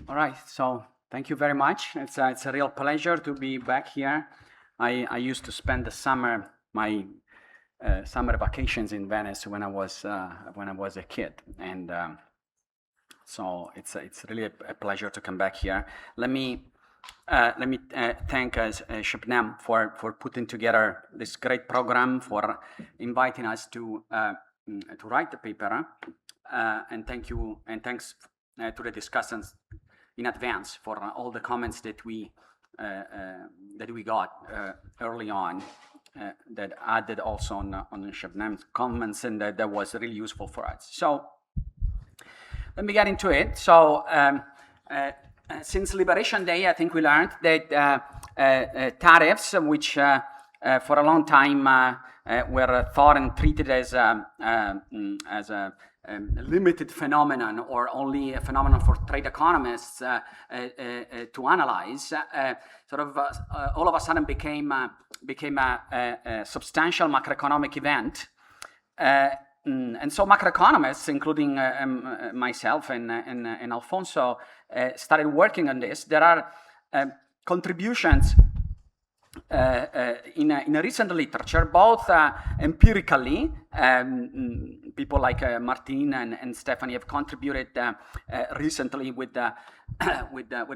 All right, so thank you very much. It's a real pleasure to be back here. I used to spend the summer, my summer vacations in Venice when I was a kid, and so it's really a pleasure to come back here. Let me thank Shabnam for putting together this great program, for inviting us to write the paper, and thanks to the discussants in advance for all the comments that we got early on, that added also on Shabnam's comments, and that was really useful for us. So let me get into it. So since Liberation Day, I think we learned that tariffs, which for a long time were thought and treated as a limited phenomenon, or only a phenomenon for trade economists to analyze, all of a sudden became a substantial macroeconomic event. And so macroeconomists, including myself and Alfonso, started working on this. There are contributions in a recent literature, both empirically. People like Martin and Stephanie have contributed recently with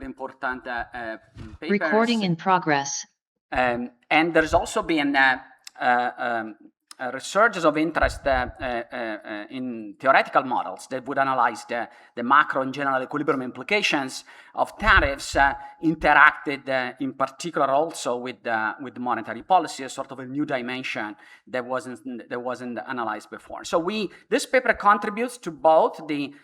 important papers. Recording in progress. And there's also been a resurgence of interest in theoretical models that would analyze the macro and general equilibrium implications of tariffs, interacted in particular also with monetary policy, a sort of a new dimension that wasn't analyzed before. So this paper contributes to both the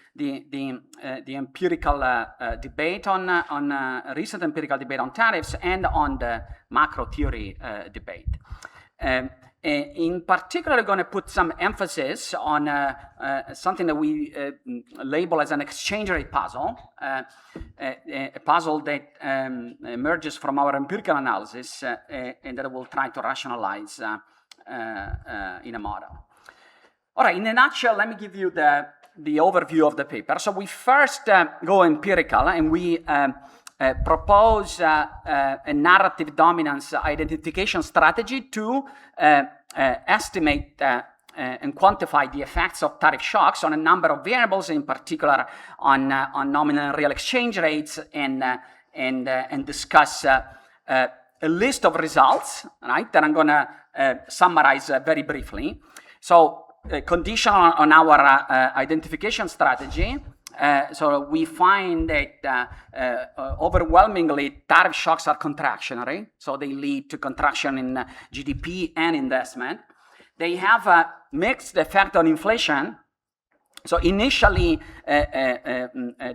empirical debate on recent empirical debate on tariffs and on the macro theory debate. In particular, we're going to put some emphasis on something that we label as an exchange rate puzzle, a puzzle that emerges from our empirical analysis and that we'll try to rationalize in a model. All right, in a nutshell, let me give you the overview of the paper. So we first go empirical, and we propose a narrative dominance identification strategy to estimate and quantify the effects of tariff shocks on a number of variables, in particular on nominal and real exchange rates, and discuss a list of results, right, that I'm going to summarize very briefly. So conditional on our identification strategy, so we find that overwhelmingly tariff shocks are contractionary, so they lead to contraction in GDP and investment. They have a mixed effect on inflation, so initially a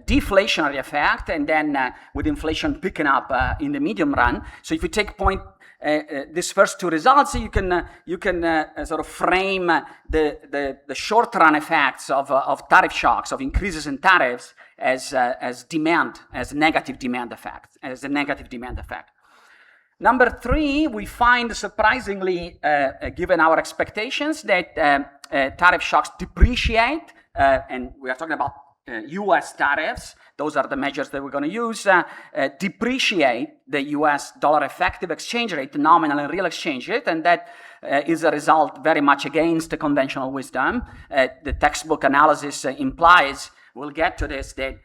deflationary effect, and then with inflation picking up in the medium run. So if you take point these first two results, you can sort of frame the short run effects of tariff shocks, of increases in tariffs, as negative demand effect. Number three, we find surprisingly, given our expectations, that tariff shocks depreciate, and we are talking about US tariffs. Those are the measures that we're going to use, depreciate the US dollar effective exchange rate, nominal and real exchange rate, and that is a result very much against the conventional wisdom. The textbook analysis implies, we'll get to this, that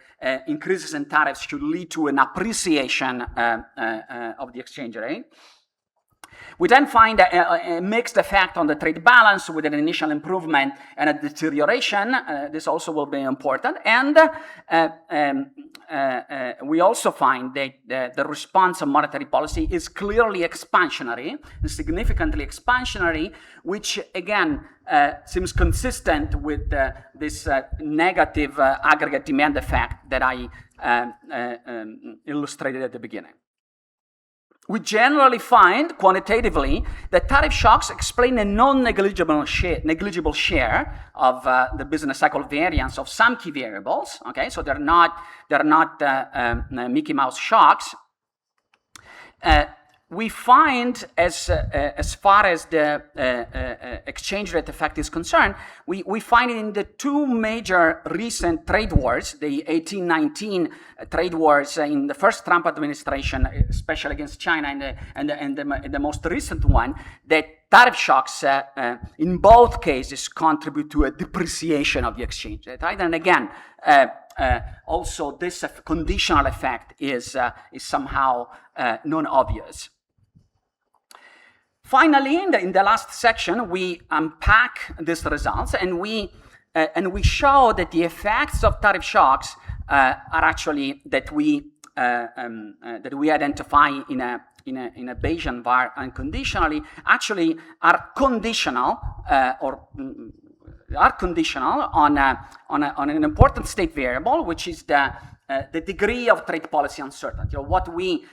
increases in tariffs should lead to an appreciation of the exchange rate. We then find a mixed effect on the trade balance, with an initial improvement and a deterioration. This also will be important. And we also find that the response of monetary policy is clearly expansionary, significantly expansionary, which again seems consistent with this negative aggregate demand effect that I illustrated at the beginning. We generally find, quantitatively, that tariff shocks explain a non-negligible share of the business cycle variance of some key variables. Okay, so they're not Mickey Mouse shocks. we find, as far as the exchange rate effect is concerned, we find it in the two major recent trade wars, the 1819 trade wars in the first Trump administration, especially against China, and the most recent one, that tariff shocks in both cases contribute to a depreciation of the exchange rate, right? And again, also this conditional effect is somehow non-obvious. Finally, in the last section, we unpack these results, and we show that the effects of tariff shocks are actually that we identify in a Bayesian var unconditionally actually are conditional on an important state variable, which is the degree of trade policy uncertainty, or what we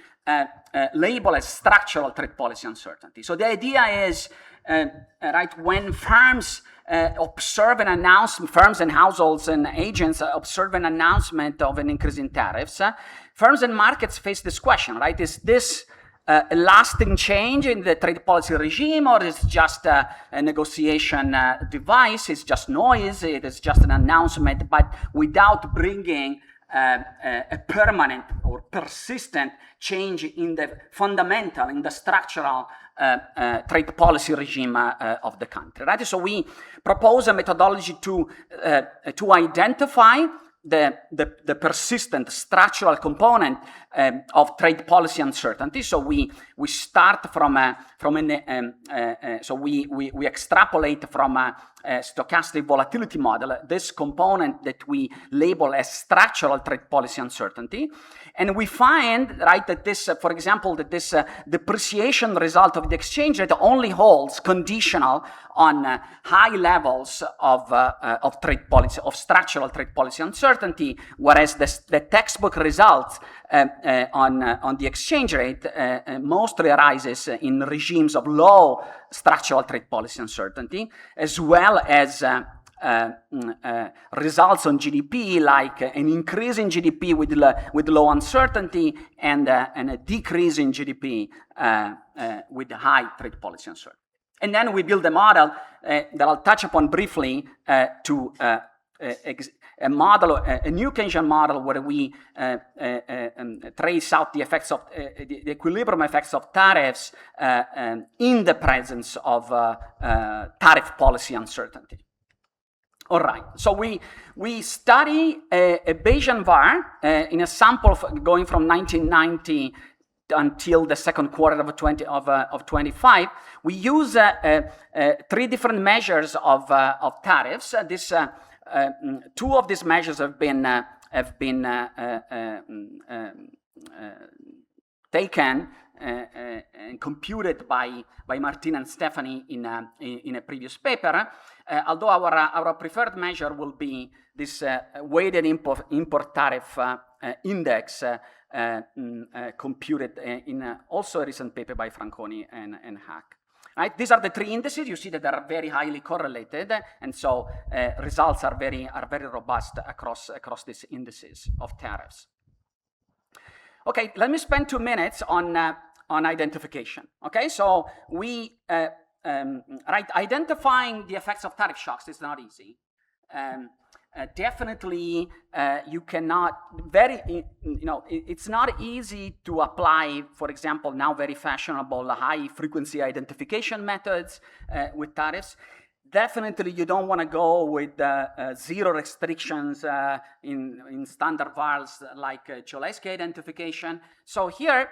label as structural trade policy uncertainty. So the idea is, right, when firms observe an announcement, firms and households and agents observe an announcement of an increase in tariffs, firms and markets face this question, right? Is this a lasting change in the trade policy regime, or is it just a negotiation device? It's just noise, it is just an announcement, but without bringing a permanent or persistent change in the fundamental, in the structural trade policy regime of the country, right? So we propose a methodology to identify the persistent structural component of trade policy uncertainty. So we start so we extrapolate from a stochastic volatility model this component that we label as structural trade policy uncertainty, and we find, right, that this, for example, that this depreciation result of the exchange rate only holds conditional on high levels of trade policy, of structural trade policy uncertainty, whereas the textbook results on the exchange rate mostly arises in regimes of low structural trade policy uncertainty, as well as results on GDP, like an increase in GDP with low uncertainty and a decrease in GDP with high trade policy uncertainty. And then we build a model that I'll touch upon briefly to a model, a new Keynesian model, where we trace out the effects of the equilibrium effects of tariffs in the presence of tariff policy uncertainty. All right, so we study a Bayesian var in a sample going from 1990 until the second quarter of 25. We use three different measures of tariffs. Two of these measures have been taken and computed by Martin and Stephanie in a previous paper. Although our preferred measure will be this weighted import tariff index computed in also a recent paper by Franconi and Hack. Right? These are the three indices. You see that they are very highly correlated, and so results are very robust across these indices of tariffs. Okay, let me spend 2 minutes on identification. Okay, so we identifying the effects of tariff shocks is not easy. Definitely, you cannot it's not easy to apply, for example, now very fashionable high frequency identification methods with tariffs. Definitely, you don't want to go with zero restrictions in standard vars like Cholesky identification. So here,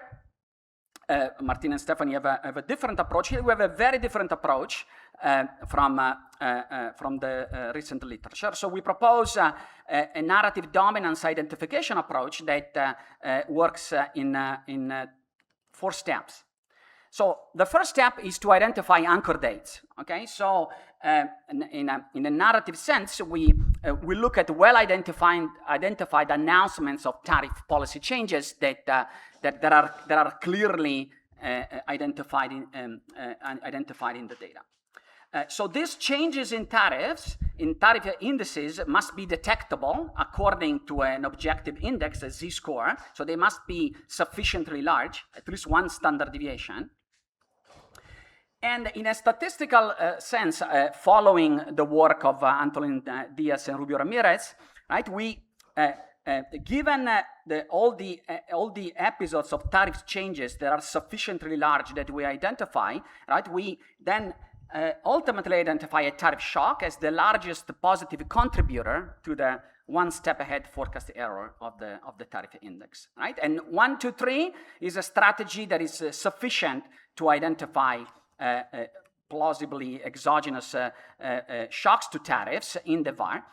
Martin and Stephanie have a different approach. Here we have a very different approach from the recent literature. So we propose a narrative dominance identification approach that works in 4 steps. So the first step is to identify anchor dates. Okay, so in a narrative sense, we look at identified announcements of tariff policy changes that are clearly identified in the data. So these changes in tariff indices must be detectable according to an objective index, a z-score. So they must be sufficiently large, at least one standard deviation. And in a statistical sense, following the work of Antolin Diaz and Rubio Ramirez, right, we given all the episodes of tariff changes that are sufficiently large that we identify, right, we then ultimately identify a tariff shock as the largest positive contributor to the one step ahead forecast error of the tariff index, right? And 1, 2, 3 is a strategy that is sufficient to identify plausibly exogenous shocks to tariffs in the VAR.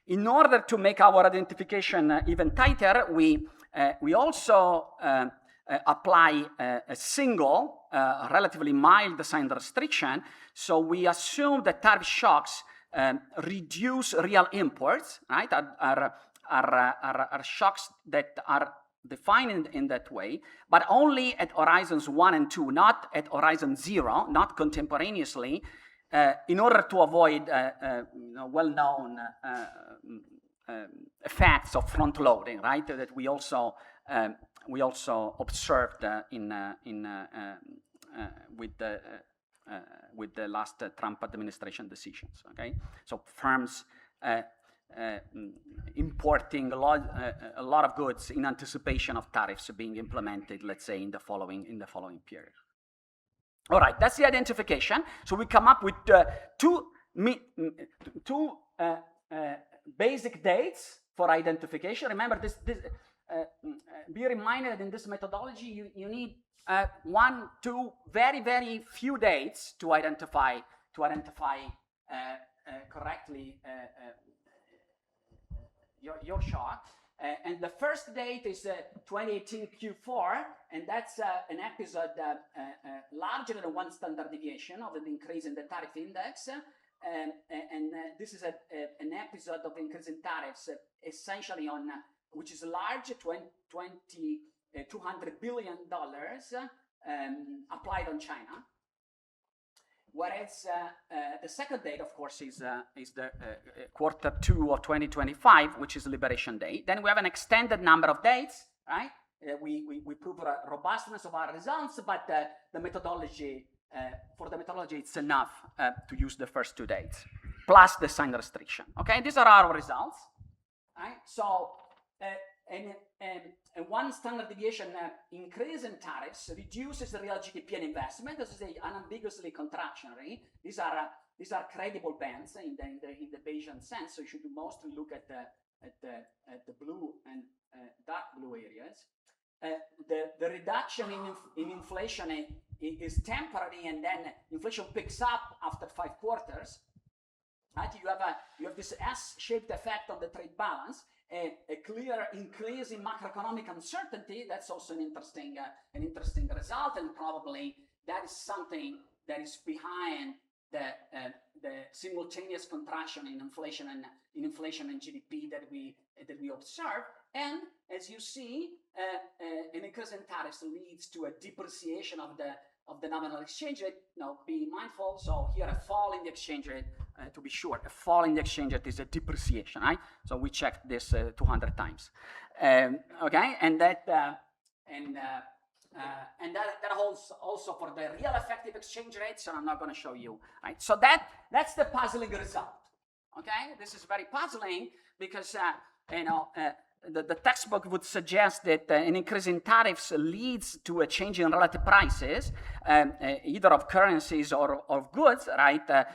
In order to make our identification even tighter, we also apply a single, relatively mild sign restriction. So we assume that tariff shocks reduce real imports, right? Are shocks that are defined in that way, but only at horizons 1 and 2, not at horizon 0, not contemporaneously, in order to avoid well-known effects of front-loading, right? That we also observed with the last Trump administration decisions. Okay, so firms importing a lot of goods in anticipation of tariffs being implemented, let's say in the following period. All right, that's the identification. So we come up with two basic dates for identification. Remember this. Be reminded that in this methodology, you need 1, 2, very few dates to identify correctly your shock. And the first date is 2018 Q4, and that's an episode larger than one standard deviation of the increase in the tariff index. And this is an episode of increase in tariffs essentially on, which is large, $200 billion applied on China. Whereas the second date, of course, is the quarter 2 of 2025, which is Liberation Day. Then we have an extended number of dates, right? We prove robustness of our results, but the methodology, for the methodology, it's enough to use the first 2 dates, plus the sign restriction. Okay, these are our results, right? So, and one standard deviation increase in tariffs reduces the real GDP and investment. This is unambiguously contractionary. These are credible bands in the Bayesian sense. So you should mostly look at the blue and dark blue areas. The reduction in inflation is temporary, and then inflation picks up after 5 quarters. Right? You have this S-shaped effect on the trade balance. A clear increase in macroeconomic uncertainty. That's also an interesting result, and probably that is something that is behind the simultaneous contraction in inflation and GDP that we observe. And as you see, an increase in tariffs leads to a depreciation of the nominal exchange rate. Now, be mindful. So here, a fall in the exchange rate. To be sure, a fall in the exchange rate is a depreciation, right? So we checked this 200 times. Okay, and that holds also for the real effective exchange rate. So I'm not going to show you, right? So that's the puzzling result. Okay, this is very puzzling because the textbook would suggest that an increase in tariffs leads to a change in relative prices, either of currencies or of goods, right?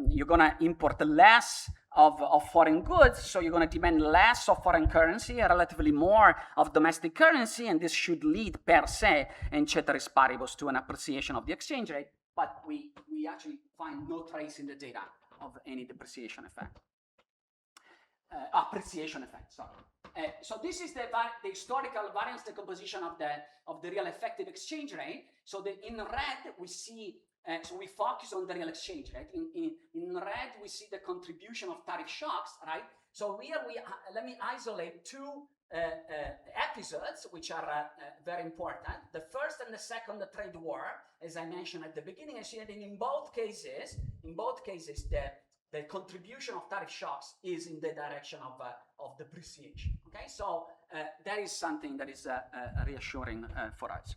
You're going to import less of foreign goods, so you're going to demand less of foreign currency and relatively more of domestic currency, and this should lead per se, and ceteris paribus, to an appreciation of the exchange rate, but we actually find no trace in the data of any depreciation effect. Appreciation effect, sorry. So this is the historical variance decomposition of the real effective exchange rate. So in red we see, so we focus on the real exchange rate. In red we see the contribution of tariff shocks, right? So here let me isolate 2 episodes, which are very important. The first and the second trade war, as I mentioned at the beginning, and in both cases, the contribution of tariff shocks is in the direction of depreciation. Okay, so that is something that is reassuring for us.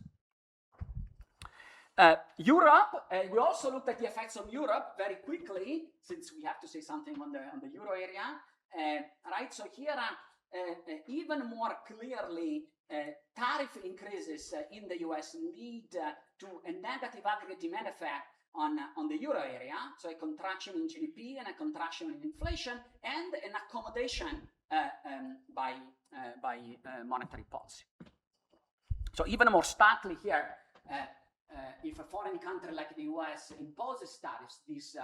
Europe, we also looked at the effects on Europe very quickly, since we have to say something on the euro area, right? So here, even more clearly, tariff increases in the US lead to a negative aggregate demand effect on the euro area, so a contraction in GDP and a contraction in inflation, and an accommodation by monetary policy. So even more starkly here, if a foreign country like the US imposes tariffs, this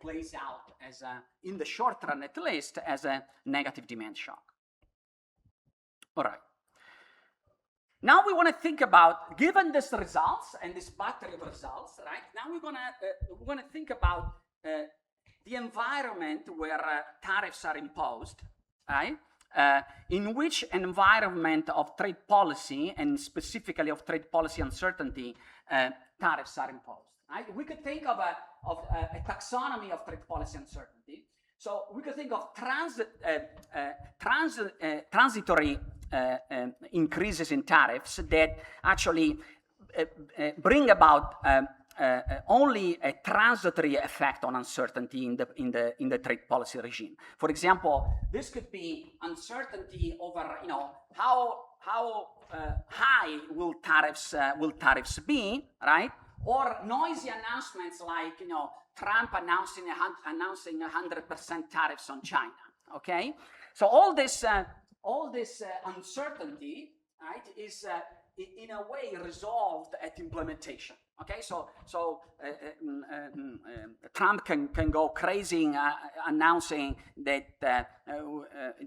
plays out as in the short run at least, as a negative demand shock. All right. Now we want to think about, given these results and this battery of results, right? Now we're gonna think about the environment where tariffs are imposed, right? In which environment of trade policy, and specifically of trade policy uncertainty, tariffs are imposed. Right? We could think of a taxonomy of trade policy uncertainty. So we could think of transitory increases in tariffs that actually bring about only a transitory effect on uncertainty in the trade policy regime. For example, this could be uncertainty over, you know, how high will tariffs be, right? Or noisy announcements like, you know, Trump announcing 100% tariffs on China. Okay, so all this uncertainty, right, is in a way resolved at implementation. Okay, so Trump can go crazy announcing that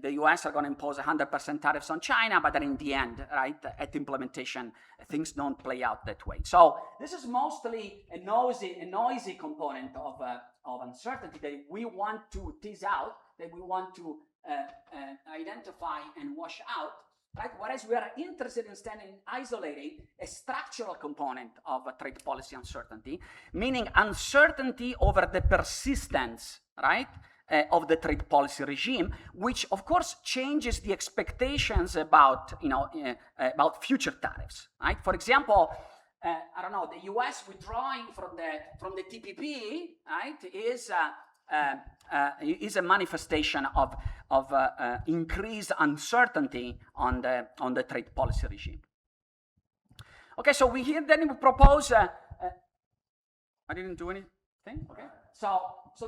the US are going to impose 100% tariffs on China, but then in the end, right, at implementation, things don't play out that way. So this is mostly a noisy component of uncertainty that we want to tease out, that we want to identify and wash out. Right? Whereas we are interested in isolating a structural component of trade policy uncertainty, meaning uncertainty over the persistence, right, of the trade policy regime, which of course changes the expectations about, you know, about future tariffs. Right? For example, I don't know, the U.S. withdrawing from the TPP, right, is a manifestation of increased uncertainty on the trade policy regime. Okay, so we propose. I didn't do anything. Okay, so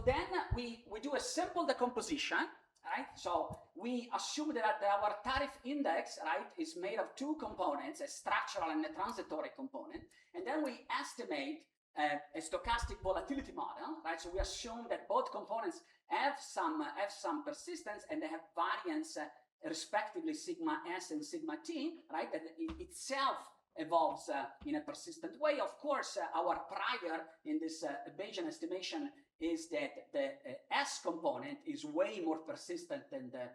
then we do a simple decomposition. Right, so we assume that our tariff index, right, is made of two components, a structural and a transitory component, and then we estimate a stochastic volatility model, right? So we assume that both components have some persistence and they have variance, respectively sigma s and sigma t, right? That it itself evolves in a persistent way. Of course, our prior in this Bayesian estimation is that the S component is way more persistent than the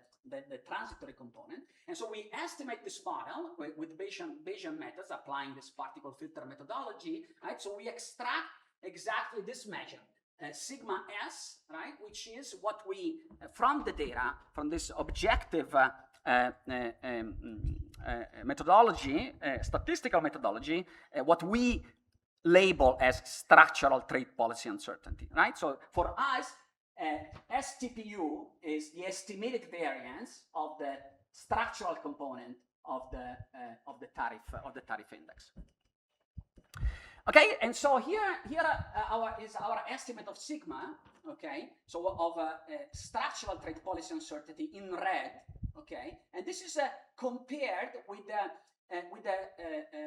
transitory component. And so we estimate this model with Bayesian methods applying this particle filter methodology, right? So we extract exactly this measure, sigma S, right? Which is what we, from the data, from this objective methodology, statistical methodology, what we label as structural trade policy uncertainty, right? So for us, STPU is the estimated variance of the structural component of the tariff index. Okay, and so here is our estimate of sigma. Okay, so of structural trade policy uncertainty in red. Okay, and this is compared with the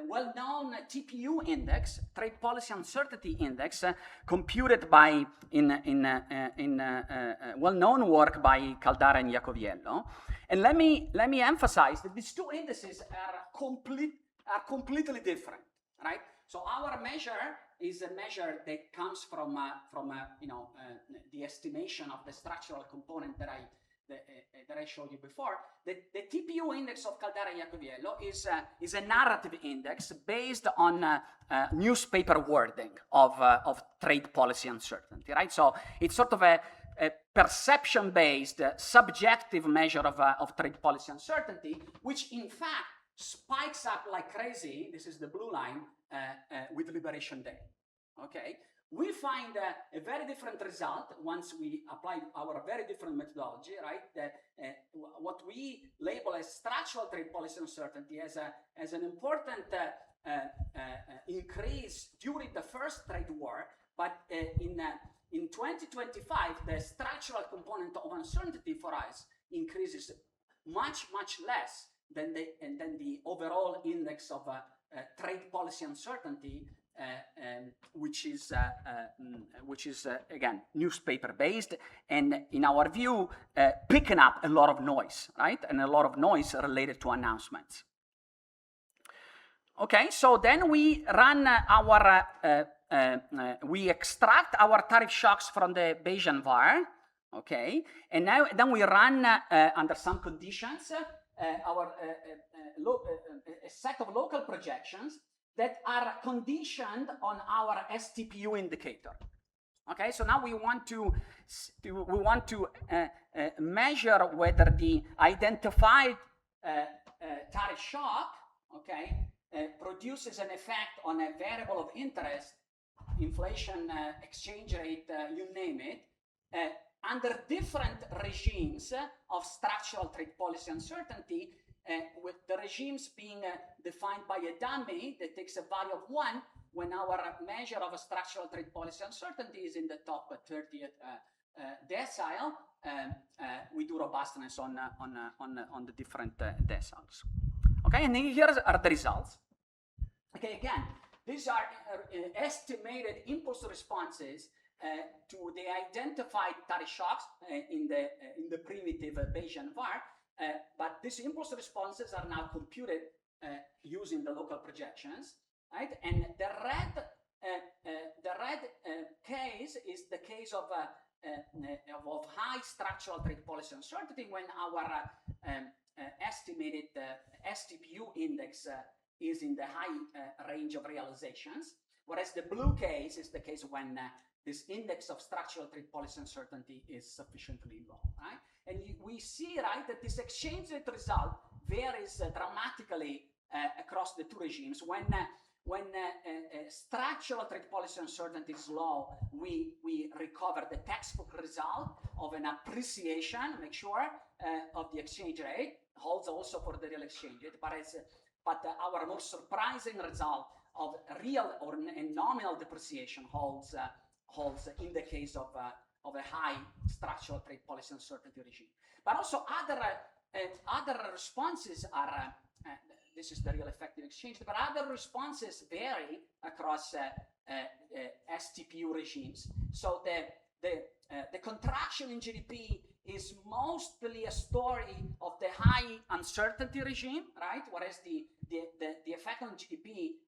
well-known TPU index, trade policy uncertainty index, computed by in well-known work by Caldara and Iacoviello. And let me emphasize that these two indices are completely different, right? So our measure is a measure that comes from you know, the estimation of the structural component that that I showed you before, the TPU index of Caldera-Iacoviello is a narrative index based on newspaper wording of trade policy uncertainty, right? So it's sort of a perception-based, subjective measure of trade policy uncertainty, which in fact spikes up like crazy. This is the blue line with Liberation Day. Okay, we find a very different result once we apply our very different methodology, right? What we label as structural trade policy uncertainty as an important increase during the first trade war, but in 2025, the structural component of uncertainty for us increases much less than the overall index of trade policy uncertainty, which is again newspaper based, and in our view picking up a lot of noise, right? And a lot of noise related to announcements. Okay, so then we run we extract our tariff shocks from the Bayesian VAR, okay, and then we run under some conditions a set of local projections that are conditioned on our STPU indicator. Okay, so now we want to measure whether the identified tariff shock, okay, produces an effect on a variable of interest, inflation, exchange rate, you name it, under different regimes of structural trade policy uncertainty, with the regimes being defined by a dummy that takes a value of 1 when our measure of a structural trade policy uncertainty is in the top 30th decile. We do robustness on the different deciles. Okay, and here are the results. Okay, again, these are estimated impulse responses to the identified tariff shocks in the primitive Bayesian VAR, but these impulse responses are now computed using the local projections, right? And the red case is the case of high structural trade policy uncertainty when our estimated STPU index is in the high range of realizations, whereas the blue case is the case when this index of structural trade policy uncertainty is sufficiently low, right? And we see, right, that this exchange rate result varies dramatically across the two regimes. When structural trade policy uncertainty is low, we recover the textbook result of an appreciation, make sure, of the exchange rate, holds also for the real exchange rate, but our more surprising result of real or nominal depreciation holds in the case of a high structural trade policy uncertainty regime. But also other responses are, this is the real effective exchange, but other responses vary across STPU regimes. So the contraction in GDP is mostly a story of the high uncertainty regime, right? Whereas the effect on GDP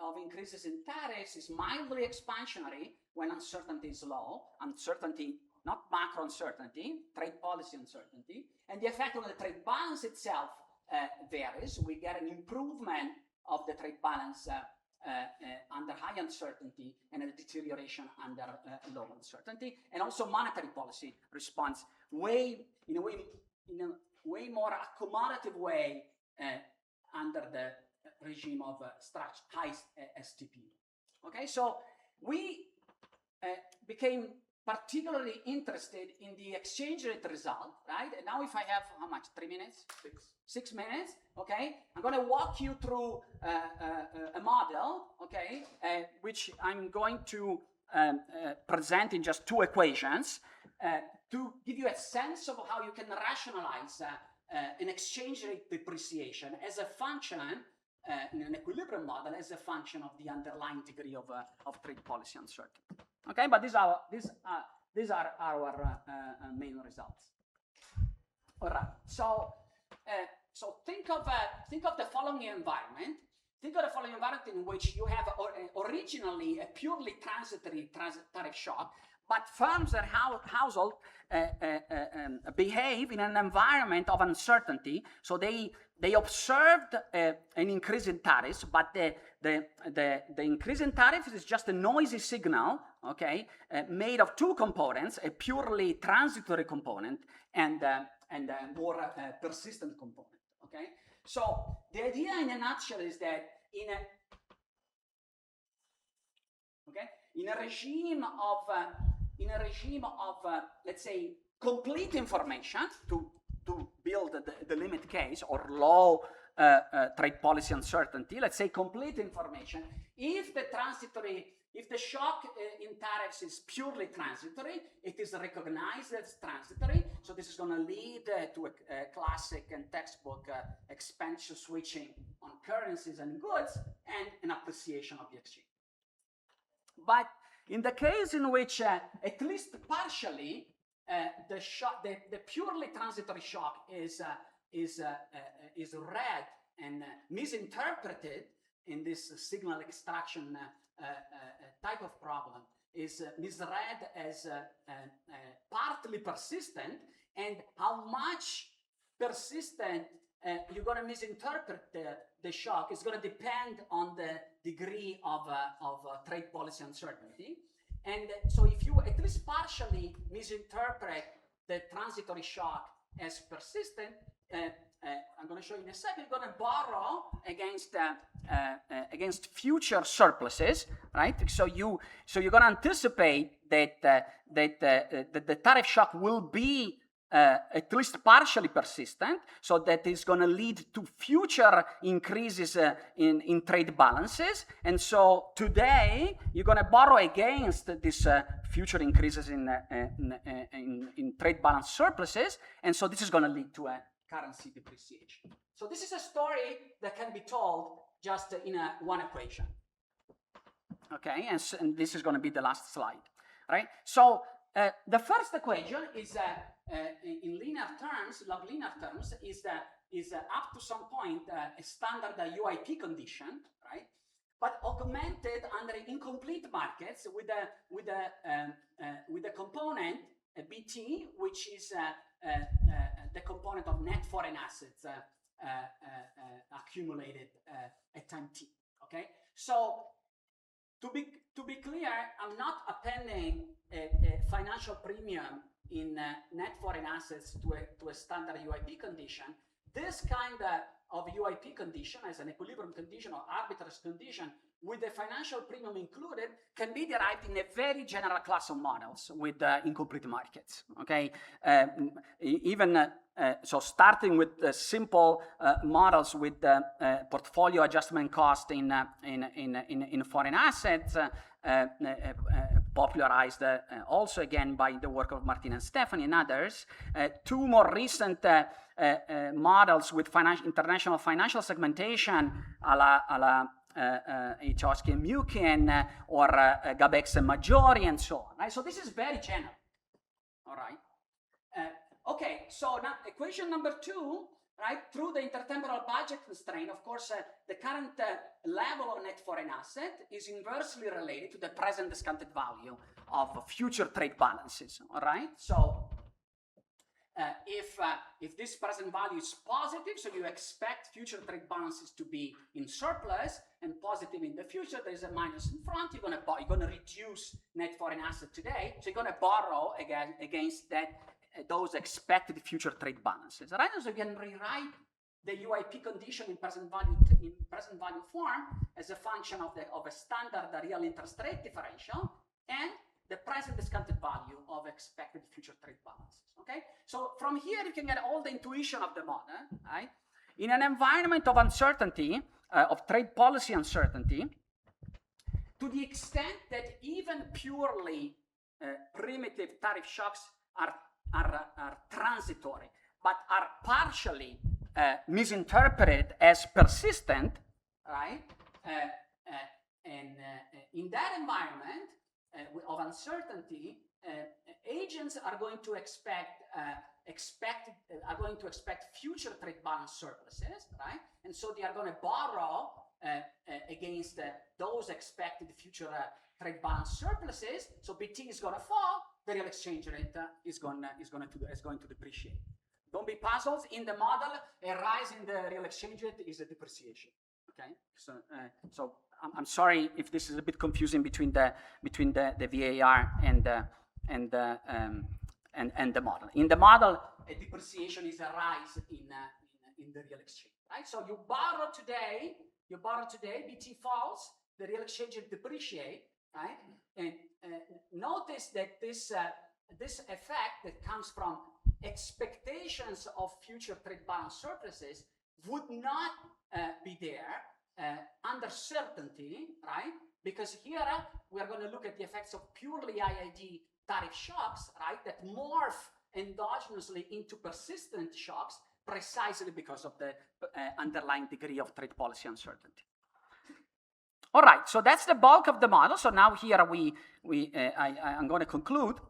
of increases in tariffs is mildly expansionary when uncertainty is low. Uncertainty, not macro uncertainty, trade policy uncertainty. And the effect on the trade balance itself varies. We get an improvement of the trade balance under high uncertainty and a deterioration under low uncertainty. And also monetary policy responds in a way more accommodative way under the regime of high STP. Okay, so we became particularly interested in the exchange rate result, right? And now if I have, how much, 3 minutes? 6 minutes, okay? I'm gonna walk you through a model, okay, which I'm going to present in just 2 equations to give you a sense of how you can rationalize an exchange rate depreciation as a function in an equilibrium model as a function of the underlying degree of trade policy uncertainty. Okay, but these are our main results. All right. So think of the following environment. Think of the following environment in which you have originally a purely transitory tariff shock, but firms and households behave in an environment of uncertainty. So they observed an increase in tariffs, but the increase in tariffs is just a noisy signal, okay, made of two components: a purely transitory component and a more persistent component. Okay, so the idea in a nutshell is that in a regime of let's say complete information to build the limit case or low trade policy uncertainty, let's say complete information, if the shock in tariffs is purely transitory, it is recognized as transitory, so this is going to lead to a classic and textbook expense switching on currencies and goods and an appreciation of the exchange. But in the case in which, at least partially, the purely transitory shock is read and misinterpreted in this signal extraction type of problem, is misread as partly persistent, and how much persistent you're going to misinterpret the shock is going to depend on the degree of trade policy uncertainty. And so if you at least partially misinterpret the transitory shock as persistent, I'm going to show you in a second, you're going to borrow against future surpluses, right? So you're going to anticipate that the tariff shock will be at least partially persistent, so that is going to lead to future increases in trade balances. And so today you're going to borrow against these future increases in trade balance surpluses, and so this is going to lead to a currency depreciation. So this is a story that can be told just in one equation. Okay, and this is going to be the last slide, right? So the first equation is in linear terms, log linear terms, is up to some point a standard UIP condition, right? But augmented under incomplete markets with a component BT, which is the component of net foreign assets accumulated at time t. Okay, so to be clear, I'm not appending a financial premium in net foreign assets to a standard UIP condition. This kind of UIP condition, as an equilibrium condition or arbitrage condition, with the financial premium included, can be derived in a very general class of models with incomplete markets. Okay, so starting with simple models with portfolio adjustment cost in foreign assets, popularized also again by the work of Martin and Stephanie and others. Two more recent models with international financial segmentation, a la Ichowski and Mukin, or Gabex and Maggiori, and so on. Right? So this is very general. All right. Okay. So now equation number 2, right? Through the intertemporal budget constraint, of course, the current level of net foreign asset is inversely related to the present discounted value of future trade balances. All right. So if this present value is positive, so you expect future trade balances to be in surplus and positive in the future, there's a minus in front, you're going to reduce net foreign asset today, so you're going to borrow against that those expected future trade balances. Right? So you can rewrite the UIP condition in present value form as a function of a standard real interest rate differential and the present discounted value of expected future trade balances. Okay, so from here you can get all the intuition of the model. Right? In an environment of uncertainty, of trade policy uncertainty, to the extent that even purely primitive tariff shocks are transitory, but are partially misinterpreted as persistent, right? And in that environment of uncertainty, agents are going to expect future trade balance surpluses, right? And so they are going to borrow against those expected future trade balance surpluses, so BT is going to fall, the real exchange rate is going to depreciate. Don't be puzzled. In the model, a rise in the real exchange rate is a depreciation. Okay, so I'm sorry if this is a bit confusing between the VAR and the model. In the model, a depreciation is a rise in the real exchange, right? So you borrow today, BT falls, the real exchange rate depreciate, right? And notice that this effect that comes from expectations of future trade balance surpluses would not be there under certainty, right? Because here we are going to look at the effects of purely IID tariff shocks, right, that morph endogenously into persistent shocks precisely because of the underlying degree of trade policy uncertainty. All right, so that's the bulk of the model. So now here I'm going to conclude.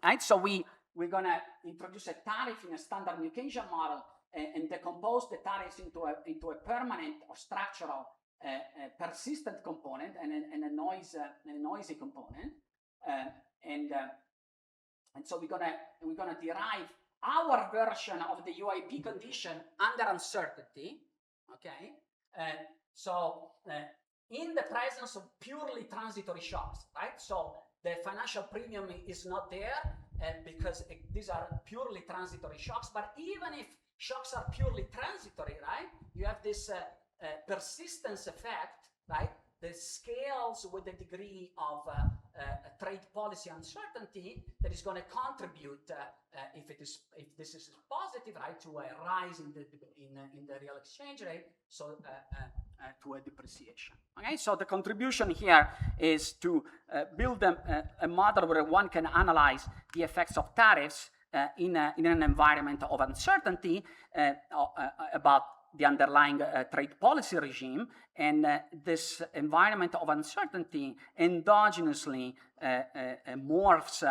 Right, so we're going to introduce a tariff in a standard New Keynesian model and decompose the tariffs into a permanent or structural persistent component and a noisy component. And so we're gonna derive our version of the UIP condition under uncertainty. Okay, so in the presence of purely transitory shocks, right? So the financial premium is not there because these are purely transitory shocks. But even if shocks are purely transitory, right? You have this persistence effect, right? That scales with the degree of trade policy uncertainty that is going to contribute, if this is positive, right, to a rise in the real exchange rate, so to a depreciation. Okay, so the contribution here is to build a model where one can analyze the effects of tariffs in an environment of uncertainty about the underlying trade policy regime, and this environment of uncertainty endogenously morphs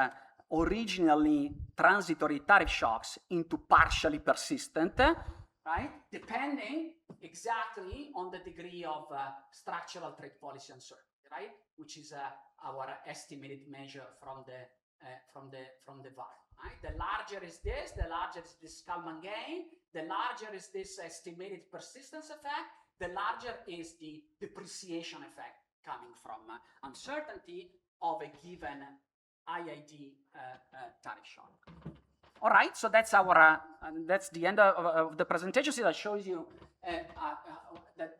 originally transitory tariff shocks into partially persistent, right? Depending exactly on the degree of structural trade policy uncertainty, right? Which is our estimated measure from the VAR. Right? The larger is this, the larger is this Kalman gain, the larger is this estimated persistence effect, the larger is the depreciation effect coming from uncertainty of a given IID tariff shock. All right, so that's the end of the presentation. So that shows you that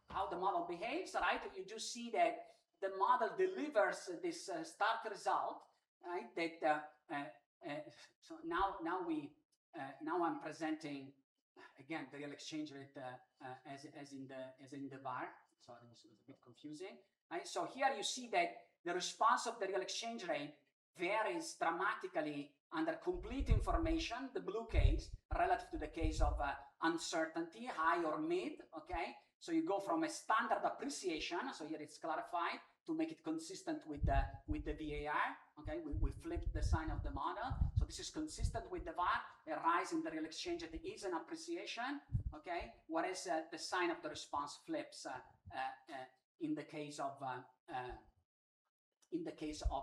how the model behaves. Right, you do see that the model delivers this stark result. Right, that so now I'm presenting again the real exchange rate as in the VAR. Sorry, this was a bit confusing. Right, so here you see that the response of the real exchange rate varies dramatically under complete information, the blue case, relative to the case of uncertainty, high or mid. Okay, so you go from a standard appreciation, so here it's clarified to make it consistent with the VAR. Okay, we flipped the sign of the model, so this is consistent with the VAR. A rise in the real exchange rate is an appreciation. Okay, whereas the sign of the response flips in the case of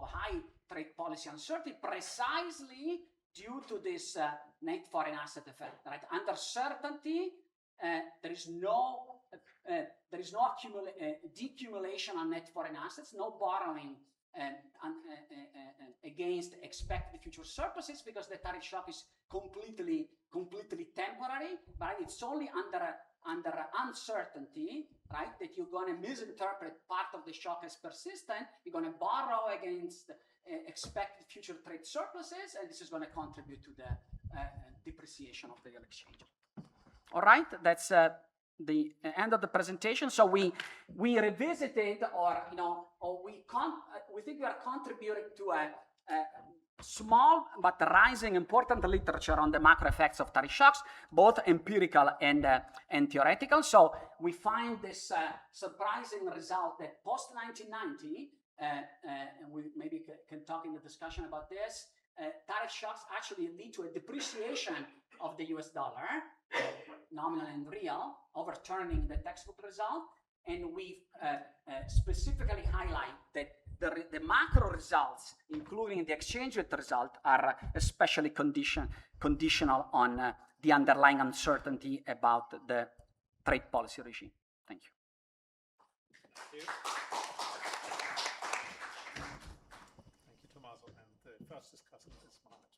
high trade policy uncertainty, precisely due to this net foreign asset effect. Right, under certainty, there is no decumulation on net foreign assets, no borrowing against expected future surpluses, because the tariff shock is completely temporary. Right, it's only under uncertainty, right, that you're going to misinterpret part of the shock as persistent. You're going to borrow against expected future trade surpluses, and this is going to contribute to the depreciation of the real exchange. All right, that's the end of the presentation. So we revisited, we think we are contributing to a small but rising important literature on the macro effects of tariff shocks, both empirical and theoretical. So we find this surprising result that post 1990, and we maybe can talk in the discussion about this, tariff shocks actually lead to a depreciation of the US dollar, nominal and real, overturning the textbook result. And we specifically highlight that the macro results, including the exchange rate result, are especially conditional on the underlying uncertainty about the trade policy regime. Thank you. Thank you. Thank you, Tommaso. And the first discussant is Mohammed.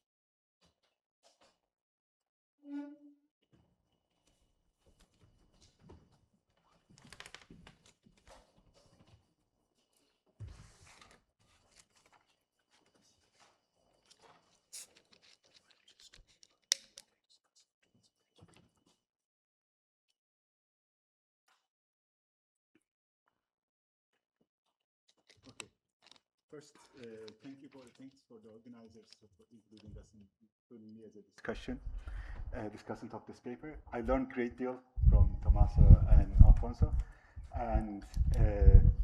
Okay. First, thanks for the organizers for including us and including me as a discussant of this paper. I learned a great deal from Tommaso and Alfonso, and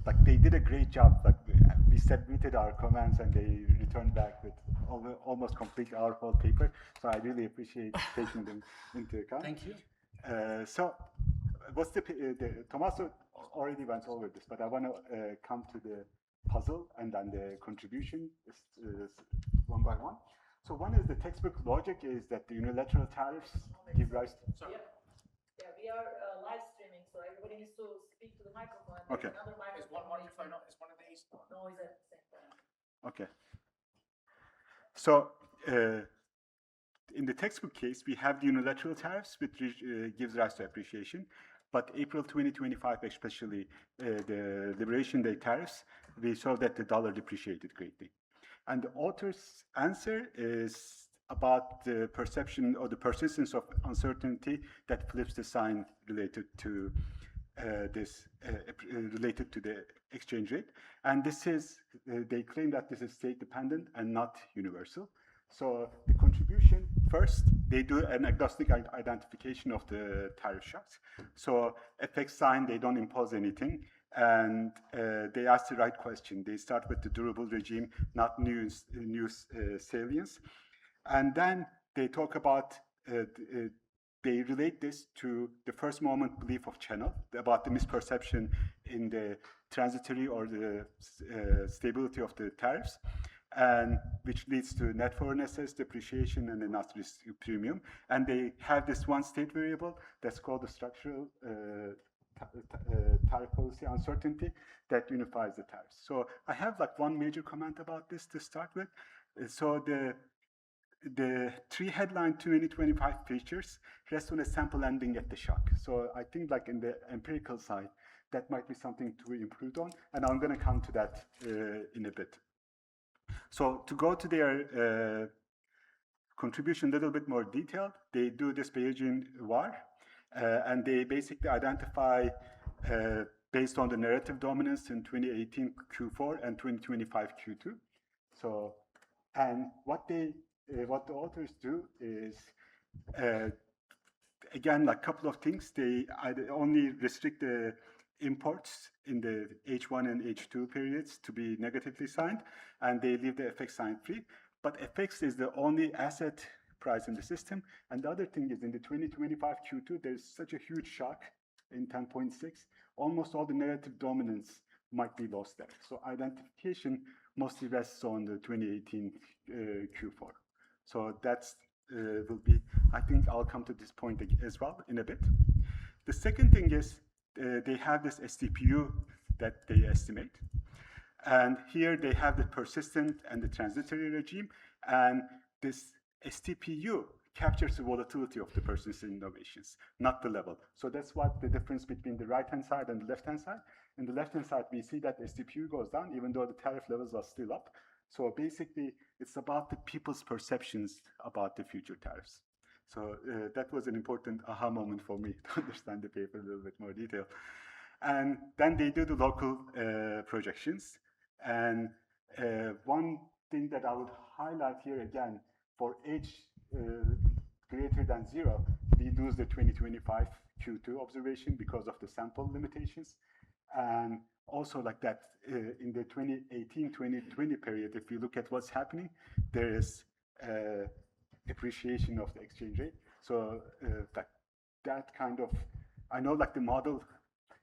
like they did a great job. Like we submitted our comments and they returned back with almost complete our whole paper. So I really appreciate taking them into account. Thank you. So what's Tommaso already went over this, but I want to come to the puzzle and then the contribution one by one. So one is the textbook logic is that the unilateral tariffs give rise to... Sorry. Yeah, we are live streaming, so everybody needs to speak to the microphone. Okay. Another microphone. Is one microphone on? Is one of these on? No, it's at the same time. Okay. So in the textbook case, we have the unilateral tariffs, which gives rise to appreciation. But April 2025, especially the Liberation Day tariffs, we saw that the dollar depreciated greatly. And the author's answer is about the perception or the persistence of uncertainty that flips the sign related to related to the exchange rate. And this is, they claim that this is state dependent and not universal. So the contribution, first, they do an agnostic identification of the tariff shocks. So FX sign, they don't impose anything. And they ask the right question. They start with the durable regime, not new salience. And then they talk about, they relate this to the first moment belief of channel, about the misperception in the transitory or the stability of the tariffs, and which leads to net foreign assets depreciation and the not risk premium. And they have this one state variable that's called the structural tariff policy uncertainty that unifies the tariffs. So I have like one major comment about this to start with. So the three headline 2025 features rest on a sample ending at the shock. So I think like in the empirical side, that might be something to be improved on. And I'm going to come to that in a bit. So to go to their contribution a little bit more detailed, they do this Bayesian VAR, and they basically identify based on the narrative dominance in 2018 Q4 and 2025 Q2. So, and what the authors do is, again, like a couple of things. They only restrict the imports in the H1 and H2 periods to be negatively signed, and they leave the FX sign free. But FX is the only asset price in the system. And the other thing is in the 2025 Q2, there's such a huge shock in 10.6. Almost all the narrative dominance might be lost there. So identification mostly rests on the 2018 Q4. So that's will be, I think I'll come to this point as well in a bit. The second thing is they have this STPU that they estimate. And here they have the persistent and the transitory regime. And this STPU captures the volatility of the persistent innovations, not the level. So that's what the difference between the right-hand side and the left-hand side. In the left-hand side, we see that the STPU goes down, even though the tariff levels are still up. So basically, it's about the people's perceptions about the future tariffs. So that was an important aha moment for me to understand the paper a little bit more detail. And then they do the local projections. And one thing that I would highlight here again, for H greater than 0, we lose the 2025 Q2 observation because of the sample limitations. And also like that, in the 2018-2020 period, if you look at what's happening, there is appreciation of the exchange rate. So that kind of, I know like the model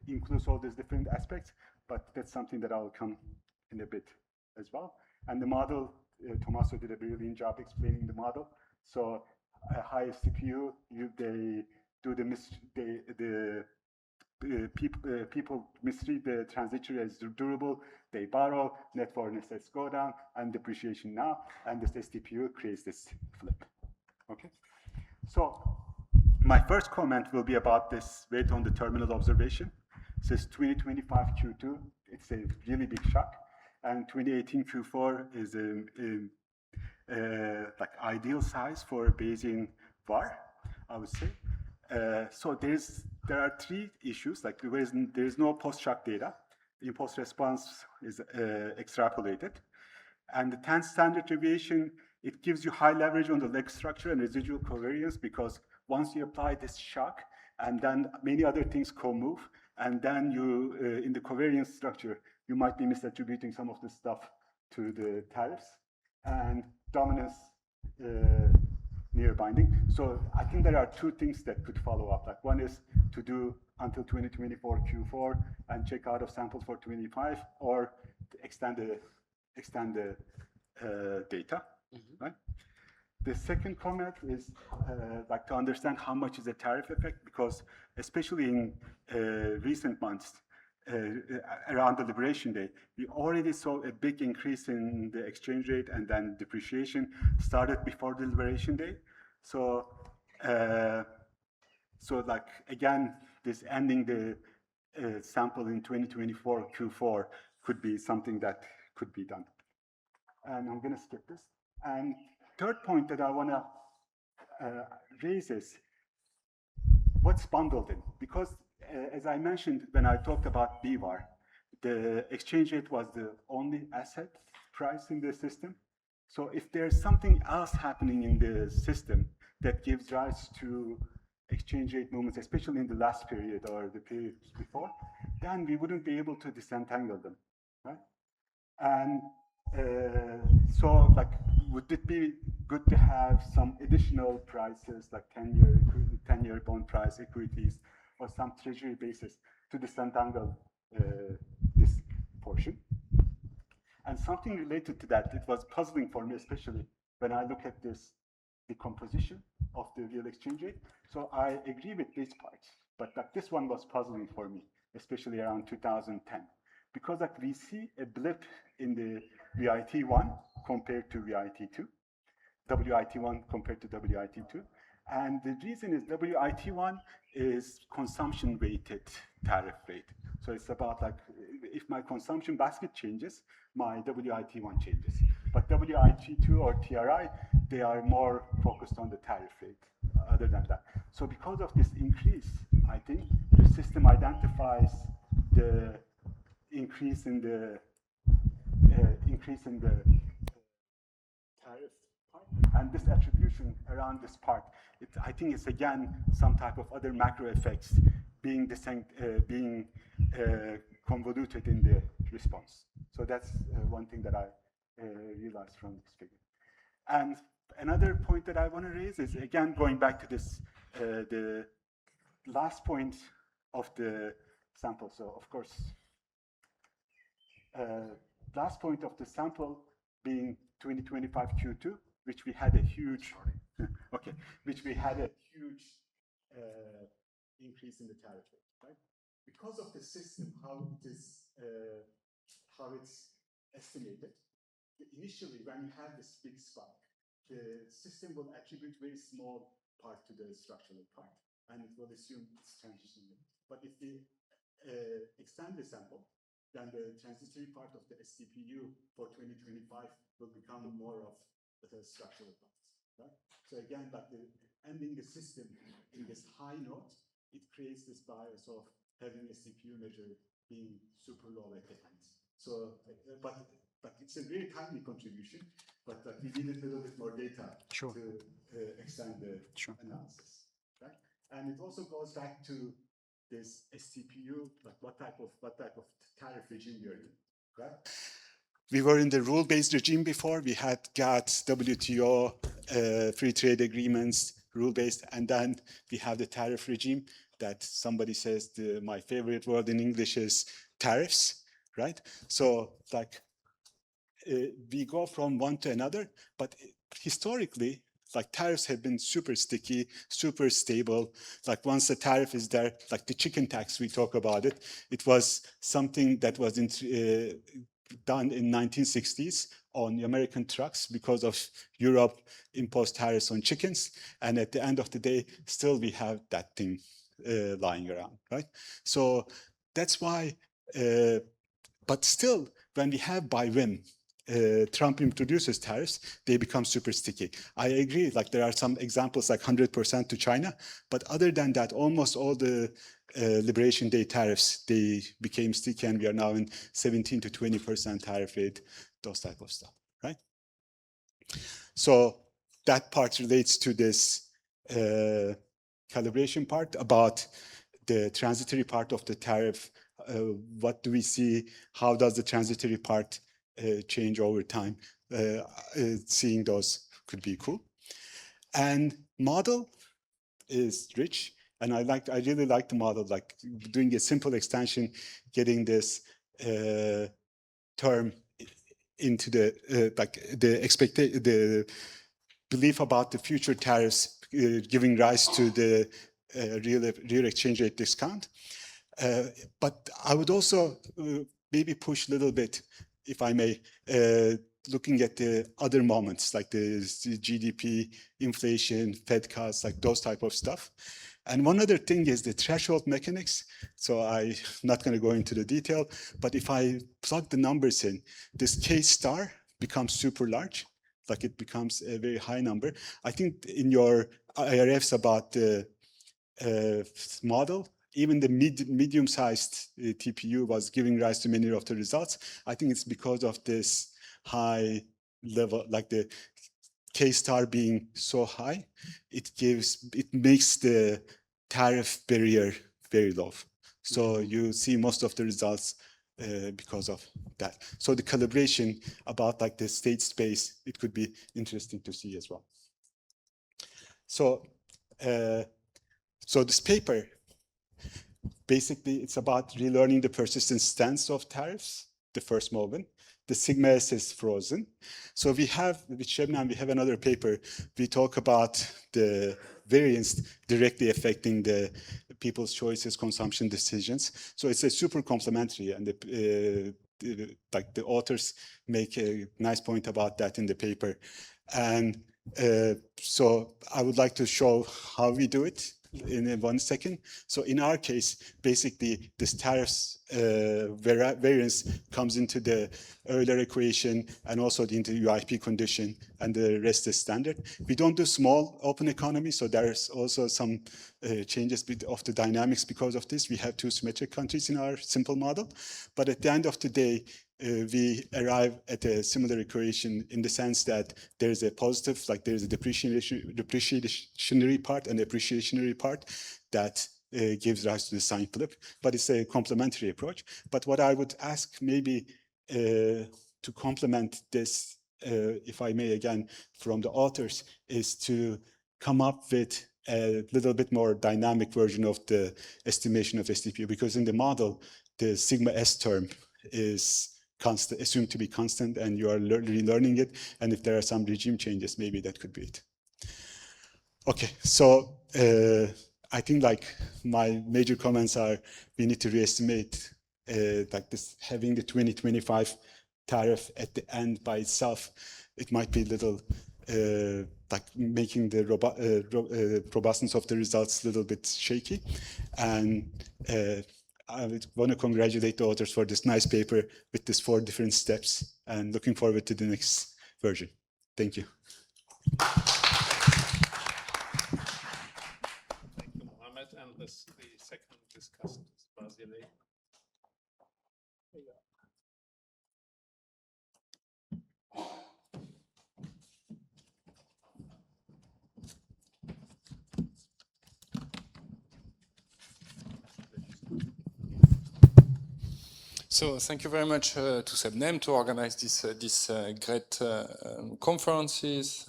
includes all these different aspects, but that's something that I'll come in a bit as well. And the model, Tommaso did a brilliant job explaining the model. So a high CPU, they do people mistreat the transitory as durable, they borrow, net foreign assets go down, and depreciation now, and this STPU creates this flip. Okay? So my first comment will be about this weight on the terminal observation. It says 2025 Q2, it's a really big shock, and 2018 Q4 is like ideal size for Bayesian VAR, I would say. So there are three issues, like there is no post-shock data. Impulse response is extrapolated. And the 10 standard deviation, it gives you high leverage on the leg structure and residual covariance, because once you apply this shock, and then many other things co-move, and then you, in the covariance structure, you might be misattributing some of the stuff to the tariffs, and dominance near binding. So I think there are two things that could follow up. Like one is to do until 2024 Q4 and check out of samples for 25, or to extend the data, right? The second comment is like to understand how much is the tariff effect, because especially in recent months, around the Liberation Day, we already saw a big increase in the exchange rate, and then depreciation started before the Liberation Day. So, so like again, this ending the sample in 2024 Q4 could be something that could be done. And I'm going to skip this. And third point that I want to raise is what's bundled in, because as I mentioned when I talked about BVAR, the exchange rate was the only asset price in the system. So if there's something else happening in the system that gives rise to exchange rate movements, especially in the last period or the period before, then we wouldn't be able to disentangle them, right? And so like, would it be good to have some additional prices, like 10-year bond price equities, or some treasury basis to disentangle this portion? And something related to that, it was puzzling for me, especially when I look at this, the composition of the real exchange rate. So I agree with this part, but like this one was puzzling for me, especially around 2010, because like we see a blip in the WIT1 compared to WIT2, WIT1 compared to WIT2. And the reason is WIT1 is consumption weighted tariff rate. So it's about like, if my consumption basket changes, my WIT1 changes. But WIT2 or TRI, they are more focused on the tariff rate other than that. So because of this increase, I think the system identifies the increase in the tariff part, and this attribution around this part, I think it's again some type of other macro effects being convoluted in the response. So that's one thing that I realized from this figure. And another point that I want to raise is, again, going back to this, the last point of the sample. So of course, last point of the sample being 2025 Q2, which we had a huge, okay, which we had a huge increase in the tariff rate, right? Because of the system, how it's estimated, initially when you have this big spike, the system will attribute very small part to the structural part, and it will assume it's transitioning. But if we extend the sample, then the transitory part of the STPU for 2025 will become more of the structural parts, right? So again, like ending the system in this high note, it creates this bias of having a CPU measure being super low at the end. So, but it's a very tiny contribution, but we needed a little bit more data to extend the analysis, right? And it also goes back to this STPU, like what type of tariff regime we are in, right? We were in the rule-based regime before. We had GATT, WTO, free trade agreements, rule-based, and then we have the tariff regime that somebody says my favorite word in English is tariffs, right? So like we go from one to another, but historically, like tariffs have been super sticky, super stable. Like once the tariff is there, like the chicken tax, we talk about it, it was something that was done in 1960s on American trucks because of Europe imposed tariffs on chickens. And at the end of the day, still we have that thing lying around, right? So that's why, but still, when we have by whim, Trump introduces tariffs, they become super sticky. I agree, like there are some examples like 100% to China, but other than that, almost all the Liberation Day tariffs, they became sticky and we are now in 17 to 20% tariff rate, those type of stuff, right? So that part relates to this calibration part about the transitory part of the tariff. What do we see? How does the transitory part change over time? Seeing those could be cool. And model is rich, and I really like the model, like doing a simple extension, getting this term into the the belief about the future tariffs giving rise to the real exchange rate discount. But I would also maybe push a little bit, if I may, looking at the other moments like the GDP, inflation, Fed cuts, like those type of stuff. And one other thing is the threshold mechanics. So I'm not going to go into the detail, but if I plug the numbers in, this K star becomes super large, like it becomes a very high number. I think in your IRFs about the model, even the medium-sized TPU was giving rise to many of the results. I think it's because of this high level, like the K star being so high, it makes the tariff barrier very low. So you see most of the results because of that. So the calibration about like the state space, it could be interesting to see as well. So, so this paper, basically it's about relearning the persistent stance of tariffs, the first moment. The sigma s is frozen. So we have, with Shebnam, we have another paper. We talk about the variance directly affecting the people's choices, consumption decisions. So it's a super complementary, and like the authors make a nice point about that in the paper. And so I would like to show how we do it in 1 second. So in our case, basically this tariffs variance comes into the Euler equation and also into UIP condition, and the rest is standard. We don't do small open economy, so there's also some changes of the dynamics because of this. We have two symmetric countries in our simple model, but at the end of the day, we arrive at a similar equation in the sense that there is a positive, like there is a depreciationary part and appreciationary part that gives rise to the sign flip, but it's a complementary approach. But what I would ask maybe to complement this, if I may again, from the authors, is to come up with a little bit more dynamic version of the estimation of STPU, because in the model, the sigma S term is constant, assumed to be constant, and you are relearning it. And if there are some regime changes, maybe that could be it. Okay, so I think like my major comments are we need to reestimate like this, having the 2025 tariff at the end by itself. It might be a little like making the robustness of the results a little bit shaky. And I want to congratulate the authors for this nice paper with these 4 different steps, and looking forward to the next version. Thank you. Thank you, Mohammed. And the second discussant is Vasily. So thank you very much to Sebnem to organize this great conferences.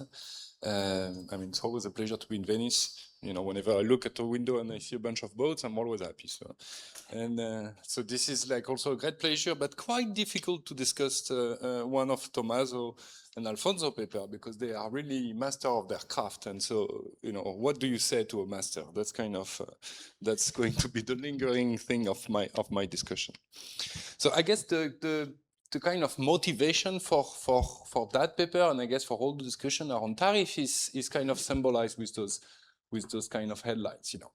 I mean, it's always a pleasure to be in Venice. You know, whenever I look at a window and I see a bunch of boats, I'm always happy. So, and so this is like also a great pleasure, but quite difficult to discuss one of Tommaso and Alfonso paper because they are really master of their craft. And so, you know, what do you say to a master? That's kind of that's going to be the lingering thing of my discussion. So I guess the kind of motivation for that paper, and I guess for all the discussion around tariff is kind of symbolized with those kind of headlines, you know.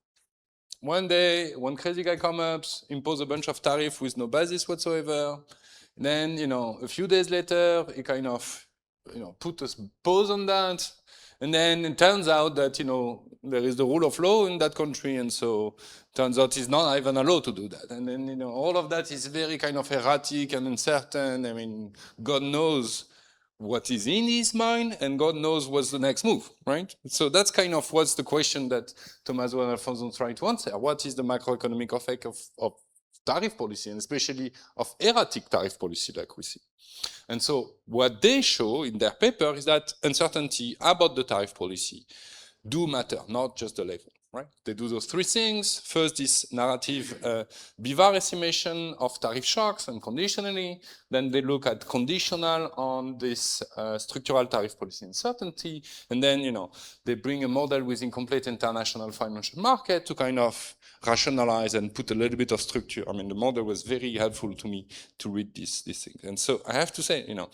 One day, one crazy guy comes up, impose a bunch of tariff with no basis whatsoever. Then, you know, a few days later, he kind of, you know, put a pause on that. And then it turns out that, you know, there is the rule of law in that country. And so turns out it's not even allowed to do that. And then, you know, all of that is very kind of erratic and uncertain. I mean, God knows what is in his mind, and God knows what's the next move, right? So that's kind of what's the question that Tommaso and Alfonso try to answer. What is the macroeconomic effect of tariff policy, and especially of erratic tariff policy like we see? And so what they show in their paper is that uncertainty about the tariff policy do matter, not just the level. Right? They do those three things. First, this narrative BVAR estimation of tariff shocks and conditionally. Then they look at conditional on this structural tariff policy uncertainty. And then, you know, they bring a model with incomplete international financial market to kind of rationalize and put a little bit of structure. I mean, the model was very helpful to me to read this thing. And so I have to say, you know,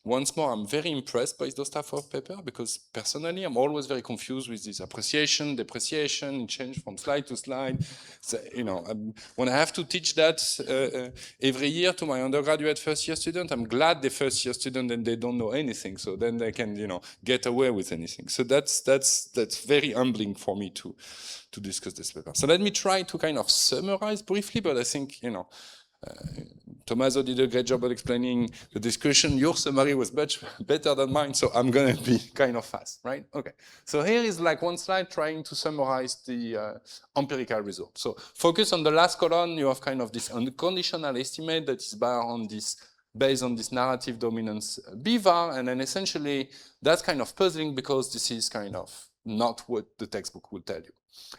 once more, I'm very impressed by those type of paper because personally, I'm always very confused with this appreciation, depreciation, change from slide to slide. So, you know, when I have to teach that every year to my undergraduate first-year student, I'm glad they're first-year student and they don't know anything. So then they can, you know, get away with anything. So that's very humbling for me to discuss this paper. So let me try to kind of summarize briefly, but I think, you know, Tommaso did a great job of explaining the discussion. Your summary was much better than mine, so I'm going to be kind of fast, right? Okay. So here is like one slide trying to summarize the empirical result. So focus on the last column. You have kind of this unconditional estimate that is based on this narrative dominance BVAR, and then essentially that's kind of puzzling because this is kind of not what the textbook will tell you.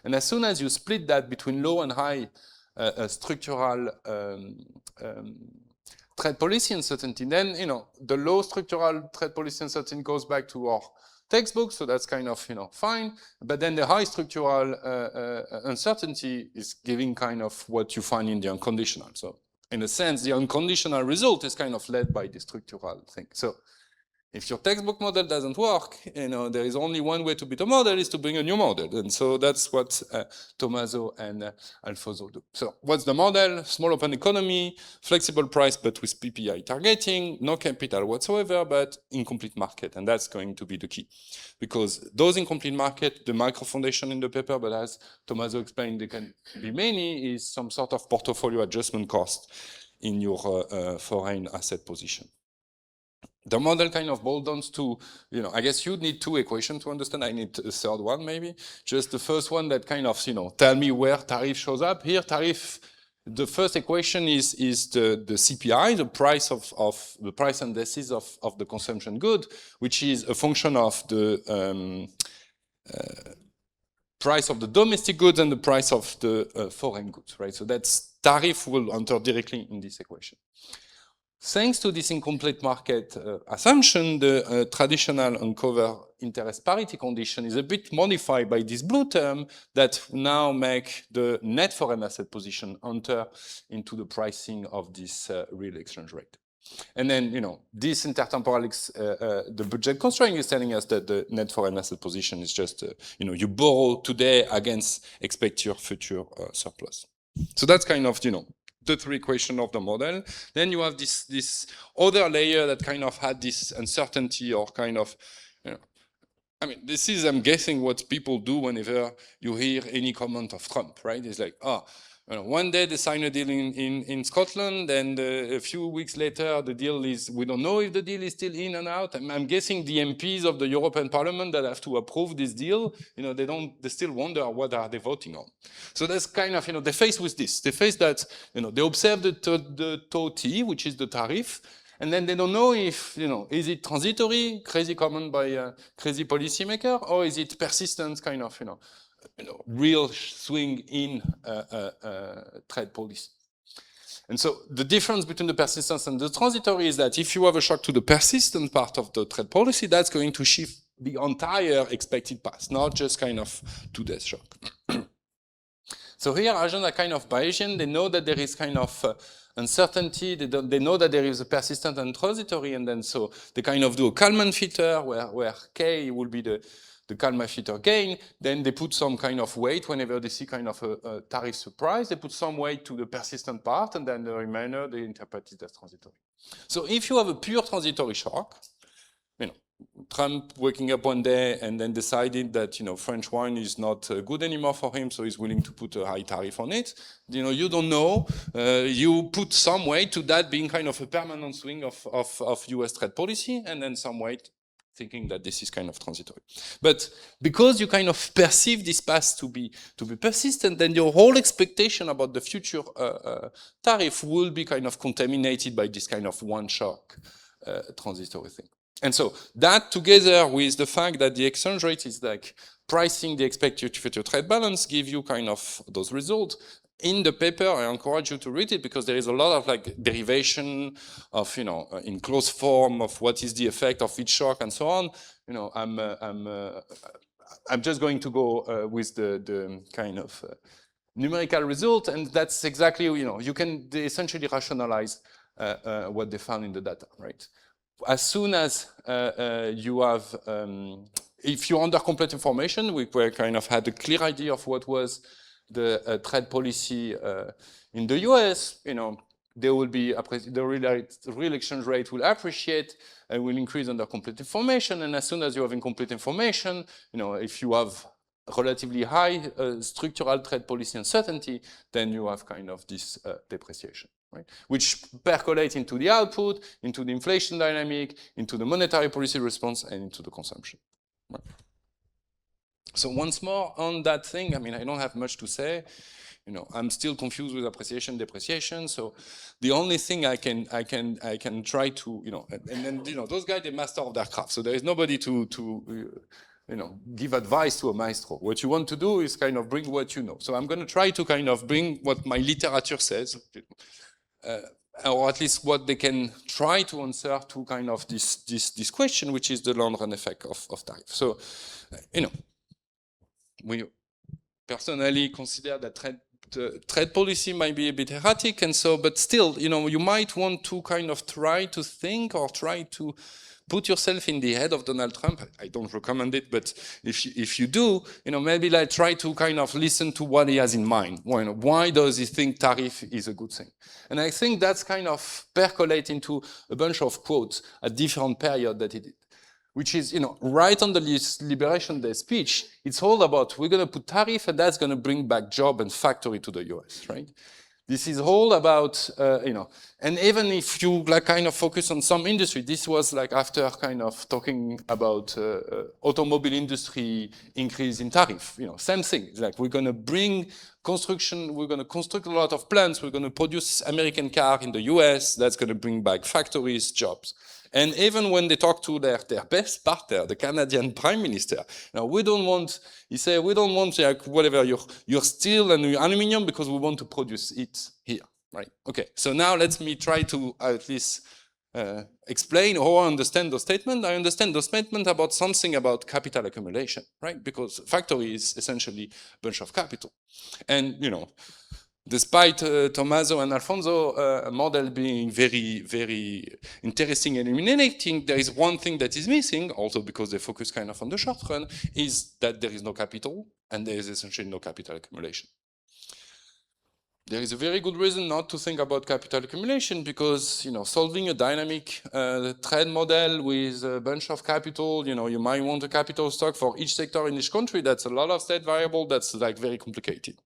And as soon as you split that between low and high structural trade policy uncertainty, then, you know, the low structural trade policy uncertainty goes back to our textbook, so that's kind of, you know, fine. But then the high structural uncertainty is giving kind of what you find in the unconditional. So in a sense, the unconditional result is kind of led by the structural thing. So if your textbook model doesn't work, you know, there is only one way to beat a model is to bring a new model. And so that's what Tommaso and Alfonso do. So what's the model? Small open economy, flexible price, but with PPI targeting, no capital whatsoever, but incomplete market. And that's going to be the key. Because those incomplete market, the micro foundation in the paper, but as Tommaso explained, there can be many, is some sort of portfolio adjustment cost in your foreign asset position. The model kind of boils down to, you know, I guess you need two equations to understand. I need a third one, maybe. Just the first one that kind of, you know, tell me where tariff shows up. Here, tariff, the first equation is the CPI, the price of the price indices of the consumption good, which is a function of the price of the domestic goods and the price of the foreign goods, right? So that's tariff will enter directly in this equation. Thanks to this incomplete market assumption, the traditional uncover interest parity condition is a bit modified by this blue term that now make the net foreign asset position enter into the pricing of this real exchange rate. And then, you know, this intertemporal, the budget constraint is telling us that the net foreign asset position is just, you know, you borrow today against expect your future surplus. So that's kind of, you know, the three equations of the model. Then you have this other layer that kind of had this uncertainty or kind of, you know, I mean, this is, I'm guessing, what people do whenever you hear any comment of Trump, right? It's like, oh, you know, one day they sign a deal in Scotland, and a few weeks later the deal is, we don't know if the deal is still in and out. I'm guessing the MPs of the European Parliament that have to approve this deal, you know, they still wonder what are they voting on. So that's kind of, you know, they face with this. They face that, you know, they observe the TOT, which is the tariff, And then they don't know if, is it transitory, crazy comment by a crazy policymaker, or is it persistent kind of, real swing in trade policy. And so the difference between the persistence and the transitory is that if you have a shock to the persistent part of the trade policy, that's going to shift the entire expected path, not just kind of today's shock. So here, agents are kind of Bayesian. They know that there is kind of uncertainty. They know that there is a persistent and transitory, and then so they kind of do a Kalman filter where K will be the Kalman filter gain. Then they put some kind of weight whenever they see kind of a tariff surprise. They put some weight to the persistent part, and then the remainder they interpret it as transitory. So if you have a pure transitory shock, Trump waking up one day and then decided that French wine is not good anymore for him, so he's willing to put a high tariff on it. You don't know. You put some weight to that being kind of a permanent swing of U.S. trade policy, and then some weight thinking that this is kind of transitory. But because you kind of perceive this path to be persistent, then your whole expectation about the future tariff will be kind of contaminated by this kind of one shock transitory thing. And so that together with the fact that the exchange rate is like pricing the expected future trade balance give you kind of those results. In the paper, I encourage you to read it because there is a lot of like derivation of, in close form of what is the effect of each shock and so on. I'm just going to go with the kind of numerical result, and that's exactly, you can essentially rationalize what they found in the data, right? As soon as you have, if you're under complete information, we kind of had a clear idea of what was the trade policy in the US, there will be, the real exchange rate will appreciate and will increase under complete information. And as soon as you have incomplete information, if you have relatively high structural trade policy uncertainty, then you have kind of this depreciation. Right? Which percolate into the output, into the inflation dynamic, into the monetary policy response, and into the consumption. Right? So once more on that thing, I don't have much to say. I'm still confused with appreciation, depreciation. So the only thing I can try to, and then those guys, they master of their craft. So there is nobody to give advice to a maestro. What you want to do is kind of bring what you know. So I'm going to try to kind of bring what my literature says. Or at least what they can try to answer to kind of this question, which is the long run effect of tariff. So, we personally consider that trade policy might be a bit erratic, and so, but still, you might want to kind of try to think or try to put yourself in the head of Donald Trump. I don't recommend it, but if you do, maybe like try to kind of listen to what he has in mind. Why does he think tariff is a good thing? And I think that's kind of percolate into a bunch of quotes at different periods that he did, which is, right on the Liberation Day speech, it's all about we're going to put tariff and that's going to bring back job and factory to the US, right? This is all about, and even if you like kind of focus on some industry, this was like after kind of talking about automobile industry increase in tariff, same thing. It's like we're going to bring construction, we're going to construct a lot of plants, we're going to produce American car in the US, that's going to bring back factories, jobs. And even when they talk to their best partner, the Canadian Prime Minister, we don't want, he said, we don't want like whatever your steel and your aluminium because we want to produce it here, right? Okay, so now let me try to at least explain how I understand those statements. I understand those statements about something about capital accumulation, right? Because factory is essentially a bunch of capital. And, despite Tommaso and Alfonso model being very, very interesting and illuminating, there is one thing that is missing, also because they focus kind of on the short run, is that there is no capital and there is essentially no capital accumulation. There is a very good reason not to think about capital accumulation because, solving a dynamic trade model with a bunch of capital, you might want a capital stock for each sector in each country. That's a lot of state variable. That's like very complicated.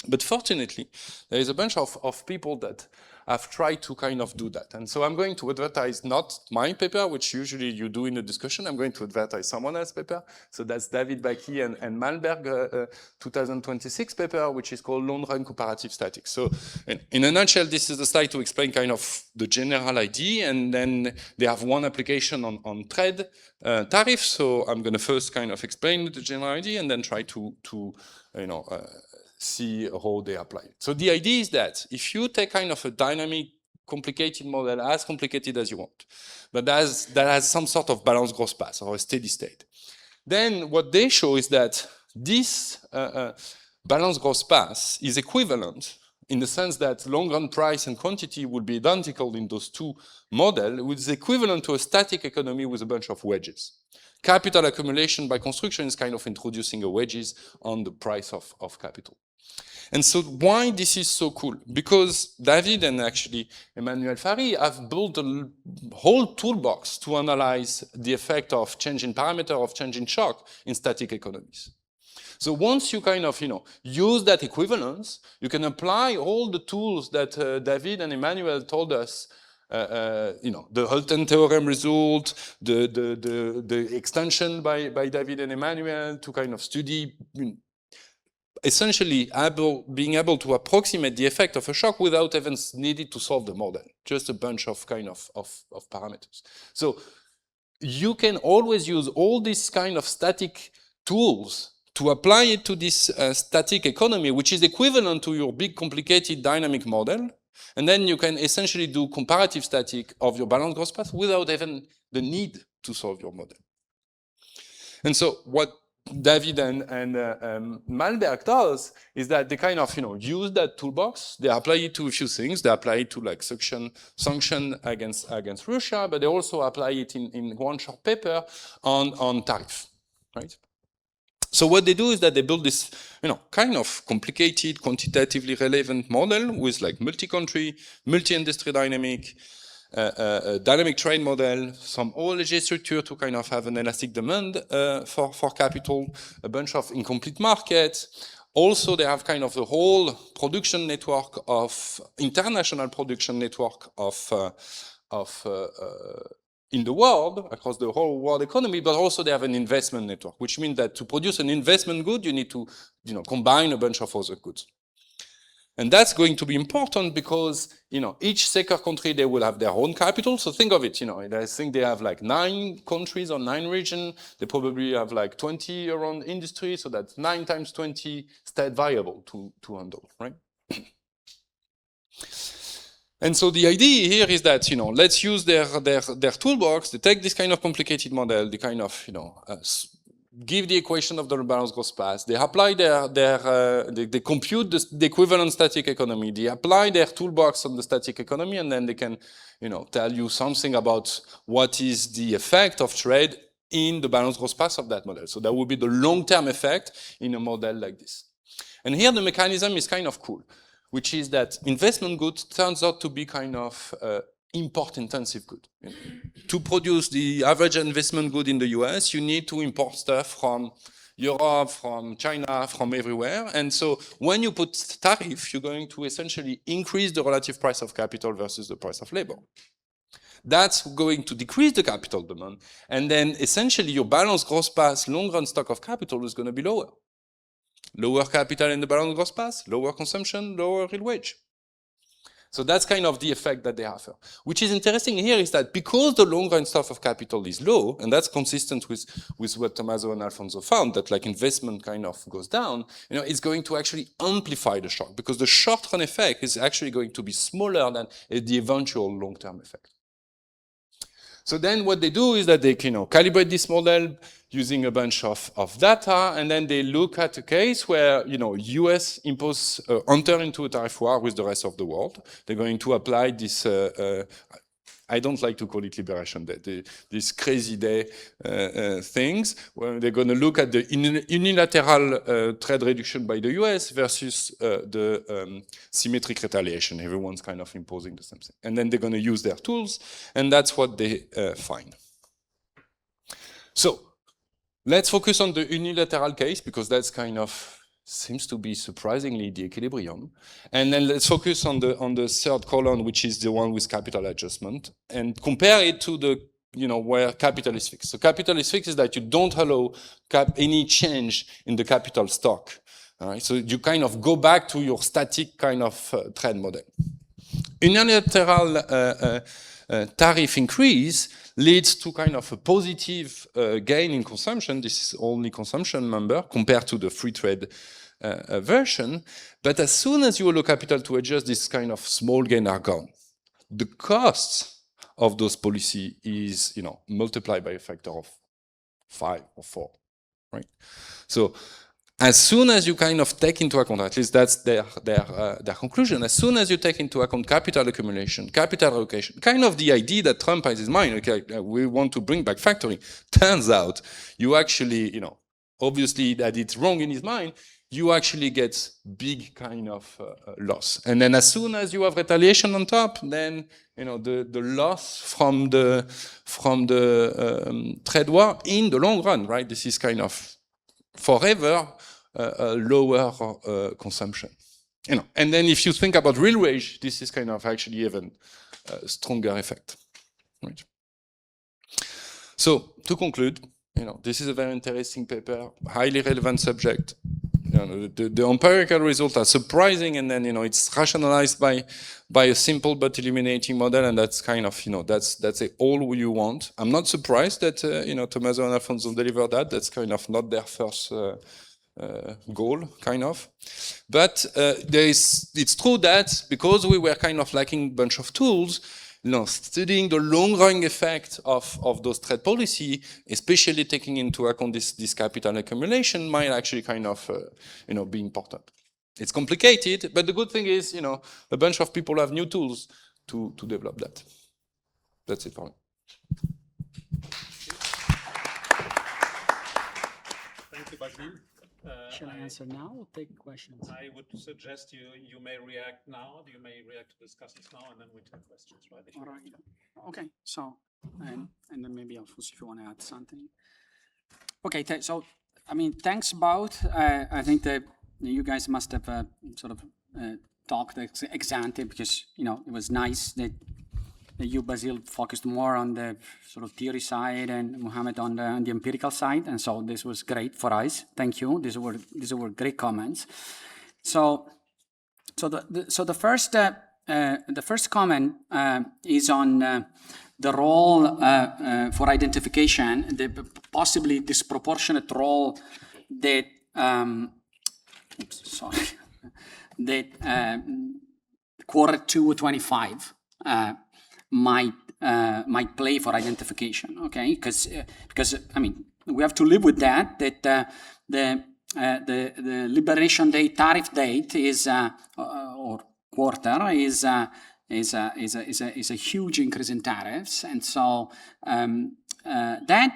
But fortunately, there is a bunch of people that have tried to kind of do that. And so I'm going to advertise not my paper, which usually you do in a discussion. I'm going to advertise someone else's paper. So that's David Baki and Malberg 2026 paper, which is called Long-Run Comparative Statics. So in a nutshell, this is the slide to explain kind of the general idea. And then they have one application on trade tariffs. So I'm going to first kind of explain the general idea and then try to see how they apply it. So the idea is that if you take kind of a dynamic, complicated model, as complicated as you want, but that has some sort of balanced growth path or a steady state, then what they show is that this balanced growth path is equivalent in the sense that long-run price and quantity would be identical in those two models, which is equivalent to a static economy with a bunch of wedges. Capital accumulation by construction is kind of introducing a wedges on the price of capital. And so why this is so cool? Because David and actually Emmanuel Fari have built a whole toolbox to analyze the effect of change in parameter, of change in shock in static economies. So once you kind of, use that equivalence, you can apply all the tools that David and Emmanuel told us, the Holton theorem result, the extension by David and Emmanuel to kind of study, essentially being able to approximate the effect of a shock without even needing to solve the model, just a bunch of kind of parameters. So you can always use all these kind of static tools to apply it to this static economy, which is equivalent to your big complicated dynamic model. And then you can essentially do comparative static of your balanced growth path without even the need to solve your model. And so what David and Malberg does is that they kind of use that toolbox. They apply it to a few things. They apply it to like sanction against Russia, but they also apply it in one short paper on tariff, right? So what they do is that they build this, kind of complicated, quantitatively relevant model with like multi-country, multi-industry dynamic, dynamic trade model, some OLG structure to kind of have an elastic demand for capital, a bunch of incomplete markets. Also, they have kind of the whole production network of international production network in the world, across the whole world economy, but also they have an investment network, which means that to produce an investment good, you need to combine a bunch of other goods. And that's going to be important because, each sector country, they will have their own capital. So think of it, I think they have like 9 countries or 9 regions. They probably have like 20 around industry. So that's 9 times 20 state variable to handle, right? And so the idea here is that, let's use their toolbox. They take this kind of complicated model, they kind of, give the equation of the balanced growth path. They apply they compute the equivalent static economy. They apply their toolbox on the static economy, and then they can, tell you something about what is the effect of trade in the balanced growth path of that model. So that would be the long-term effect in a model like this. And here the mechanism is kind of cool, which is that investment goods turns out to be kind of import-intensive good. To produce the average investment good in the US, you need to import stuff from Europe, from China, from everywhere. And so when you put tariff, you're going to essentially increase the relative price of capital versus the price of labor. That's going to decrease the capital demand. And then essentially your balanced growth path, long-run stock of capital is going to be lower. Lower capital in the balanced growth path, lower consumption, lower real wage. So that's kind of the effect that they have. Which is interesting here is that because the long-run stock of capital is low, and that's consistent with what Tommaso and Alfonso found, that like investment kind of goes down, it's going to actually amplify the shock because the short-run effect is actually going to be smaller than the eventual long-term effect. So then what they do is that they calibrate this model using a bunch of data, and then they look at a case where US enter into a tariff war with the rest of the world. They're going to apply this. I don't like to call it liberation day. These crazy day things where they're going to look at the unilateral trade reduction by the US versus the symmetric retaliation. Everyone's kind of imposing the same thing. And then they're going to use their tools, and that's what they find. So let's focus on the unilateral case because that's kind of seems to be surprisingly the equilibrium. And then let's focus on the third column, which is the one with capital adjustment, and compare it to the, where capital is fixed. So capital is fixed is that you don't allow any change in the capital stock. All right? So you kind of go back to your static kind of trade model. Unilateral tariff increase leads to kind of a positive gain in consumption. This is only consumption number compared to the free trade version. But as soon as you allow capital to adjust, this kind of small gain are gone. The costs of those policy is, multiplied by a factor of 5 or 4, right? So as soon as you kind of take into account, at least that's their conclusion, as soon as you take into account capital accumulation, capital allocation, kind of the idea that Trump has in mind, okay, we want to bring back factoring, turns out you actually, obviously that it's wrong in his mind, you actually get big kind of loss. And then as soon as you have retaliation on top, then, the loss from the trade war in the long run, right? This is kind of forever lower consumption. And then if you think about real wage, this is kind of actually even a stronger effect. Right? So to conclude, this is a very interesting paper, highly relevant subject. The empirical results are surprising, and then it's rationalized by a simple but illuminating model, and that's kind of that's all you want. I'm not surprised that Tommaso and Alfonso delivered that. That's kind of not their first goal, kind of. But it's true that because we were kind of lacking a bunch of tools, studying the long-run effect of those trade policy, especially taking into account this capital accumulation, might actually kind of be important. It's complicated, but the good thing is, a bunch of people have new tools to develop that. That's it for me. Thank you, Basile. Shall I answer now or take questions? I would suggest you may react now. You may react to discussions now, and then we take questions, right? All right. Okay. So, and then maybe Alfonso, if you want to add something. Okay. So, thanks both. I think that you guys must have sort of talked ex ante, because it was nice that you, Basile, focused more on the sort of theory side and Mohammed on the empirical side, and so this was great for us. Thank you. These were great comments. So the first comment is on the role for identification, the possibly disproportionate role that that quarter 225 might play for identification, okay? Because we have to live with that the Liberation Day tariff date is or quarter is a huge increase in tariffs, and so that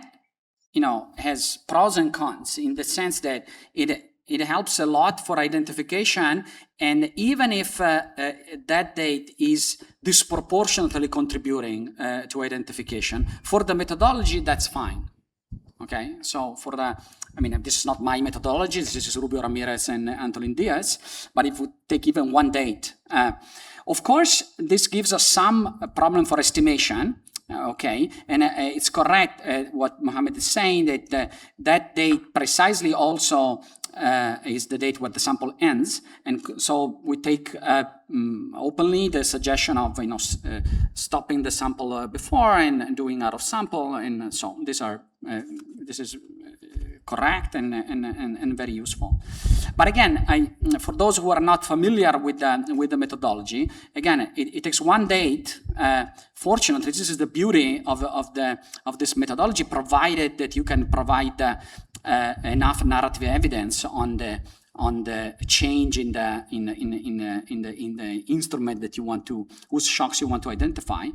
has pros and cons in the sense that it helps a lot for identification, and even if that date is disproportionately contributing to identification, for the methodology, that's fine. Okay, so for the, this is not my methodology, this is Rubio Ramirez and Antolin Diaz, but if we take even one date, of course, this gives us some problem for estimation. Okay, and it's correct what Mohammed is saying, that that date precisely also is the date where the sample ends, and so we take openly the suggestion of stopping the sample before and doing out of sample, and so this is correct and very useful. But again, for those who are not familiar with the methodology, again, it takes one date. Fortunately, this is the beauty of this methodology, provided that you can provide enough narrative evidence on the change in the instrument that you want to, whose shocks you want to identify.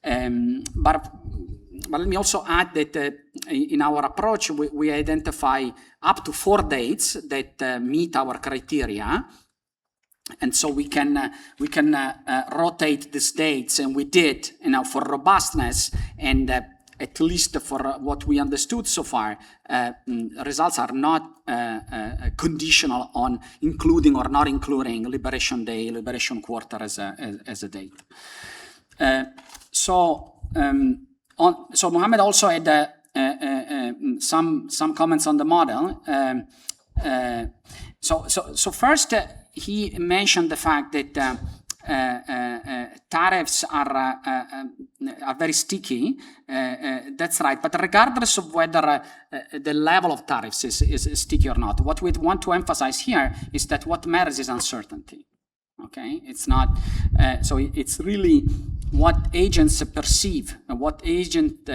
But let me also add that in our approach, we identify up to 4 dates that meet our criteria, and so we can rotate these dates, and we did, for robustness and at least for what we understood so far, results are not conditional on including or not including Liberation Day, Liberation Quarter as a date. So Mohammed also had some comments on the model. So first, he mentioned the fact that tariffs are very sticky. That's right. But regardless of whether the level of tariffs is sticky or not, what we want to emphasize here is that what matters is uncertainty. Okay, it's not. So it's really what agents perceive, what agents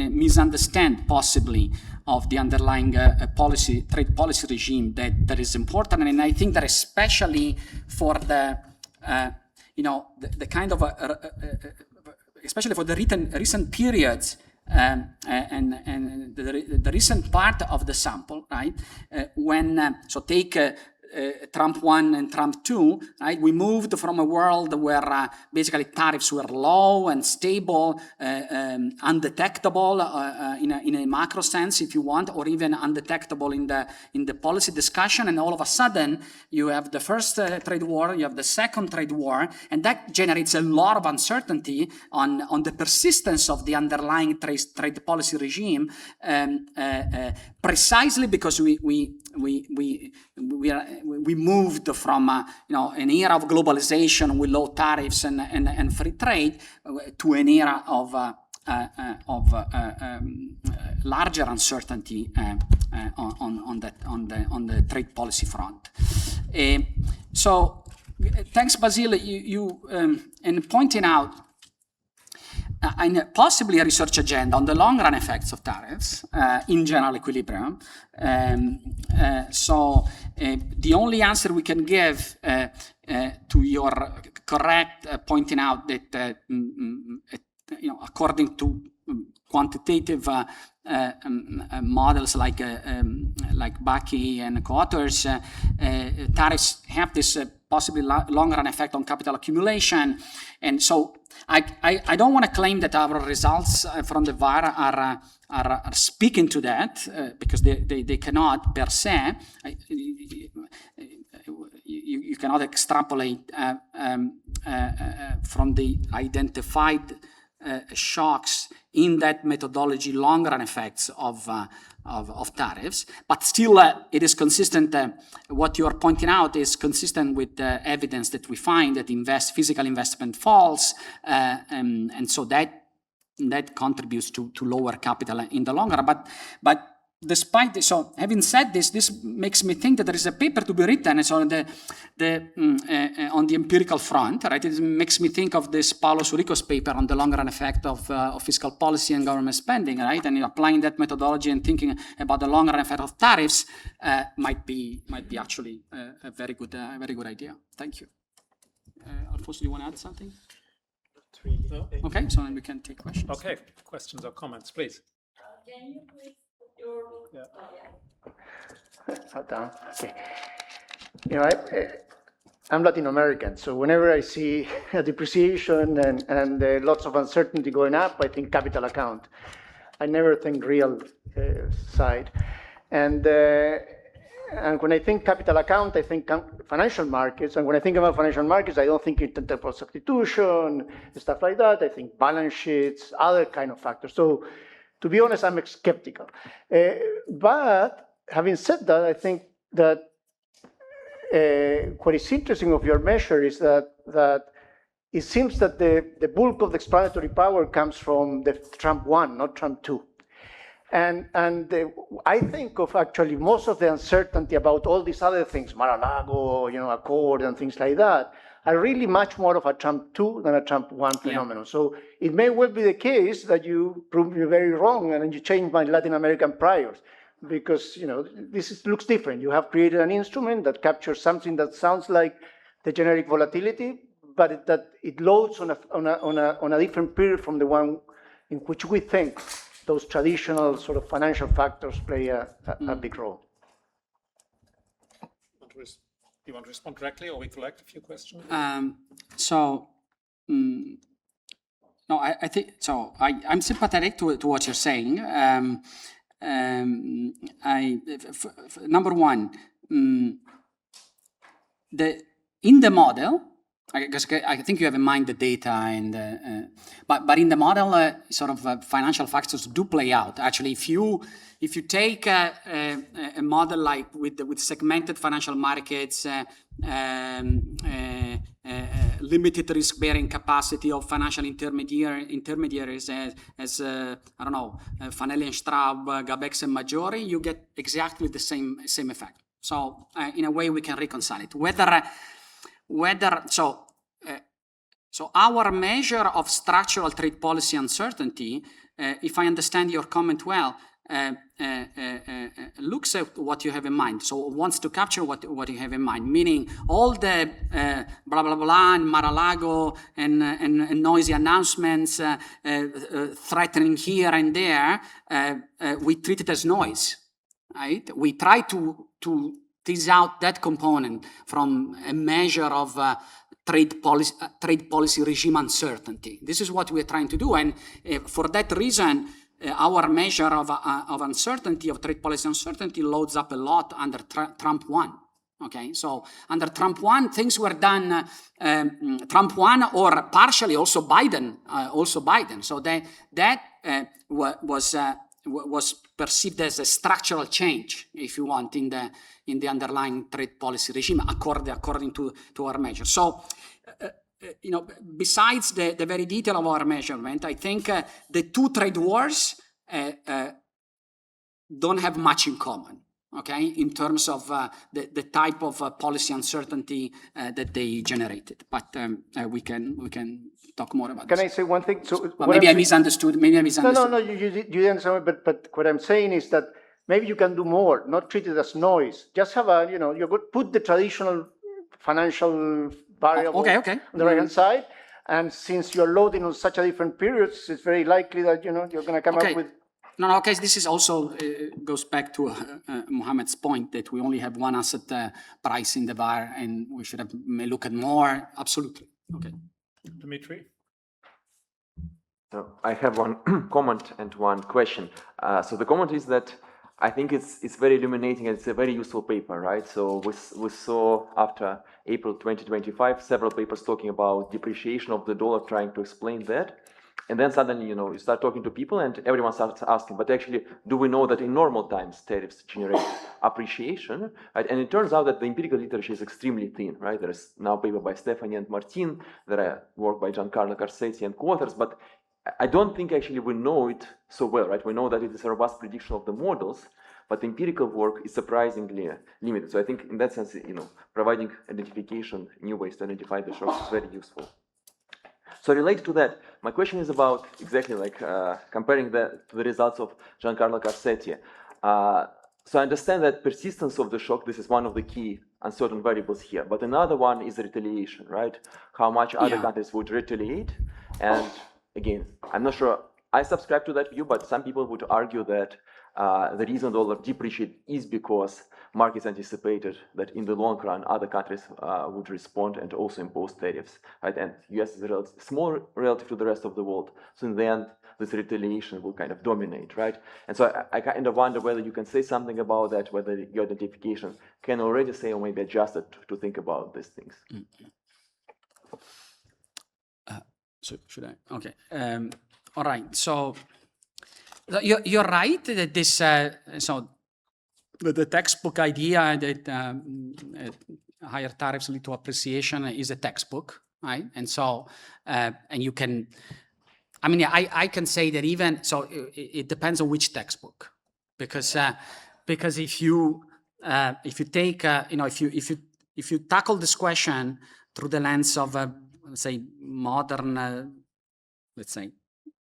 misunderstand possibly of the underlying trade policy regime that is important. And I think that especially for the the kind of especially for the recent periods and the recent part of the sample, right? When so take Trump 1 and Trump 2, right? We moved from a world where basically tariffs were low and stable, undetectable in a macro sense, if you want, or even undetectable in the policy discussion. And all of a sudden, you have the first trade war, you have the second trade war, and that generates a lot of uncertainty on the persistence of the underlying trade policy regime, precisely because we moved from an era of globalization with low tariffs and free trade to an era of larger uncertainty on the trade policy front. So thanks, Basile, you in pointing out and possibly a research agenda on the long-run effects of tariffs in general equilibrium. So the only answer we can give to your correct pointing out that according to quantitative models like Baki and co-authors, tariffs have this possibly long-run effect on capital accumulation. And so I don't want to claim that our results from the VAR are speaking to that, because they cannot per se. You cannot extrapolate from the identified shocks in that methodology long-run effects of tariffs, but still it is consistent. What you are pointing out is consistent with the evidence that we find that physical investment falls, and so that contributes to lower capital in the long run. But despite this, so having said this, this makes me think that there is a paper to be written on the empirical front, right? It makes me think of this Paulo Surico's paper on the long-run effect of fiscal policy and government spending, right? And applying that methodology and thinking about the long-run effect of tariffs might be actually a very good idea. Thank you. Alfonso, do you want to add something? No? Okay, so then we can take questions. Okay, questions or comments, please. Can you please put your Okay. I'm Latin American, so whenever I see a depreciation and lots of uncertainty going up, I think capital account. I never think real side. And when I think capital account, I think financial markets. And when I think about financial markets, I don't think in terms of substitution, stuff like that. I think balance sheets, other kind of factors. So to be honest, I'm skeptical. But having said that, I think that what is interesting of your measure is that it seems that the bulk of the explanatory power comes from the Trump 1, not Trump 2. And I think of actually most of the uncertainty about all these other things, Mar-a-Lago, Accord and things like that, are really much more of a Trump 2 than a Trump 1 phenomenon. Yeah. So it may well be the case that you prove me very wrong and you change my Latin American priors, because this looks different. You have created an instrument that captures something that sounds like the generic volatility, but that it loads on a different period from the one in which we think those traditional sort of financial factors play a big role. Do you want to respond directly, or we collect a few questions? No, I think so. I'm sympathetic to what you're saying. Number one, in the model, because I think you have in mind the data and but in the model, sort of financial factors do play out. Actually, if you take a model like with segmented financial markets, limited risk-bearing capacity of financial intermediaries as I don't know, Fanelli and Straub, Gabex and Maggiori, you get exactly the same effect. So in a way, we can reconcile it. So our measure of structural trade policy uncertainty, if I understand your comment well, looks at what you have in mind. So wants to capture what you have in mind, meaning all the blah blah blah and Mar-a-Lago and noisy announcements threatening here and there. We treat it as noise, right? We try to tease out that component from a measure of trade policy regime uncertainty. This is what we're trying to do, and for that reason, our measure of uncertainty, of trade policy uncertainty, loads up a lot under Trump 1. Okay, so under Trump 1, things were done, Trump 1 or partially also Biden. So that was perceived as a structural change, if you want, in the underlying trade policy regime, according to our measure. So, besides the very detail of our measurement, I think the two trade wars don't have much in common. Okay, in terms of the type of policy uncertainty that they generated, but we can talk more about. Can I say one thing? So maybe I misunderstood. No, you understand. But what I'm saying is that maybe you can do more, not treat it as noise. Just have you could put the traditional financial variable okay. on the right hand side, and since you're loading on such a different periods, it's very likely that you're going to come up with. No, okay, this is also goes back to Mohammed's point that we only have one asset price in the VAR and we should may look at more. Absolutely. Okay. Dimitri? So I have one comment and one question. So the comment is that I think it's very illuminating and it's a very useful paper, right? So we saw after April 2025 several papers talking about depreciation of the dollar, trying to explain that. And then suddenly, you start talking to people and everyone starts asking, but actually, do we know that in normal times tariffs generate appreciation? Right? And it turns out that the empirical literature is extremely thin, right? There is now a paper by Stephanie and Martin, there are work by Giancarlo Carcetti and co-authors, but I don't think actually we know it so well, right? We know that it is a robust prediction of the models, but the empirical work is surprisingly limited. So I think in that sense, providing identification, new ways to identify the shocks is very useful. So related to that, my question is about exactly like comparing to the results of Giancarlo Carcetti. So I understand that persistence of the shock, this is one of the key uncertain variables here, but another one is retaliation, right? How much other countries would retaliate. And again, I'm not sure I subscribe to that view, but some people would argue that the reason the dollar depreciated is because markets anticipated that in the long run, other countries would respond and also impose tariffs, right? And US is small relative to the rest of the world. So in the end, this retaliation will kind of dominate, right? And so I kind of wonder whether you can say something about that, whether your identification can already say or maybe adjust it to think about these things. So should I? Okay. All right. So you're right that this the textbook idea that higher tariffs lead to appreciation is a textbook, right? And so and you can, I can say that even so, it depends on which textbook, because if you take if you tackle this question through the lens of let's say modern let's say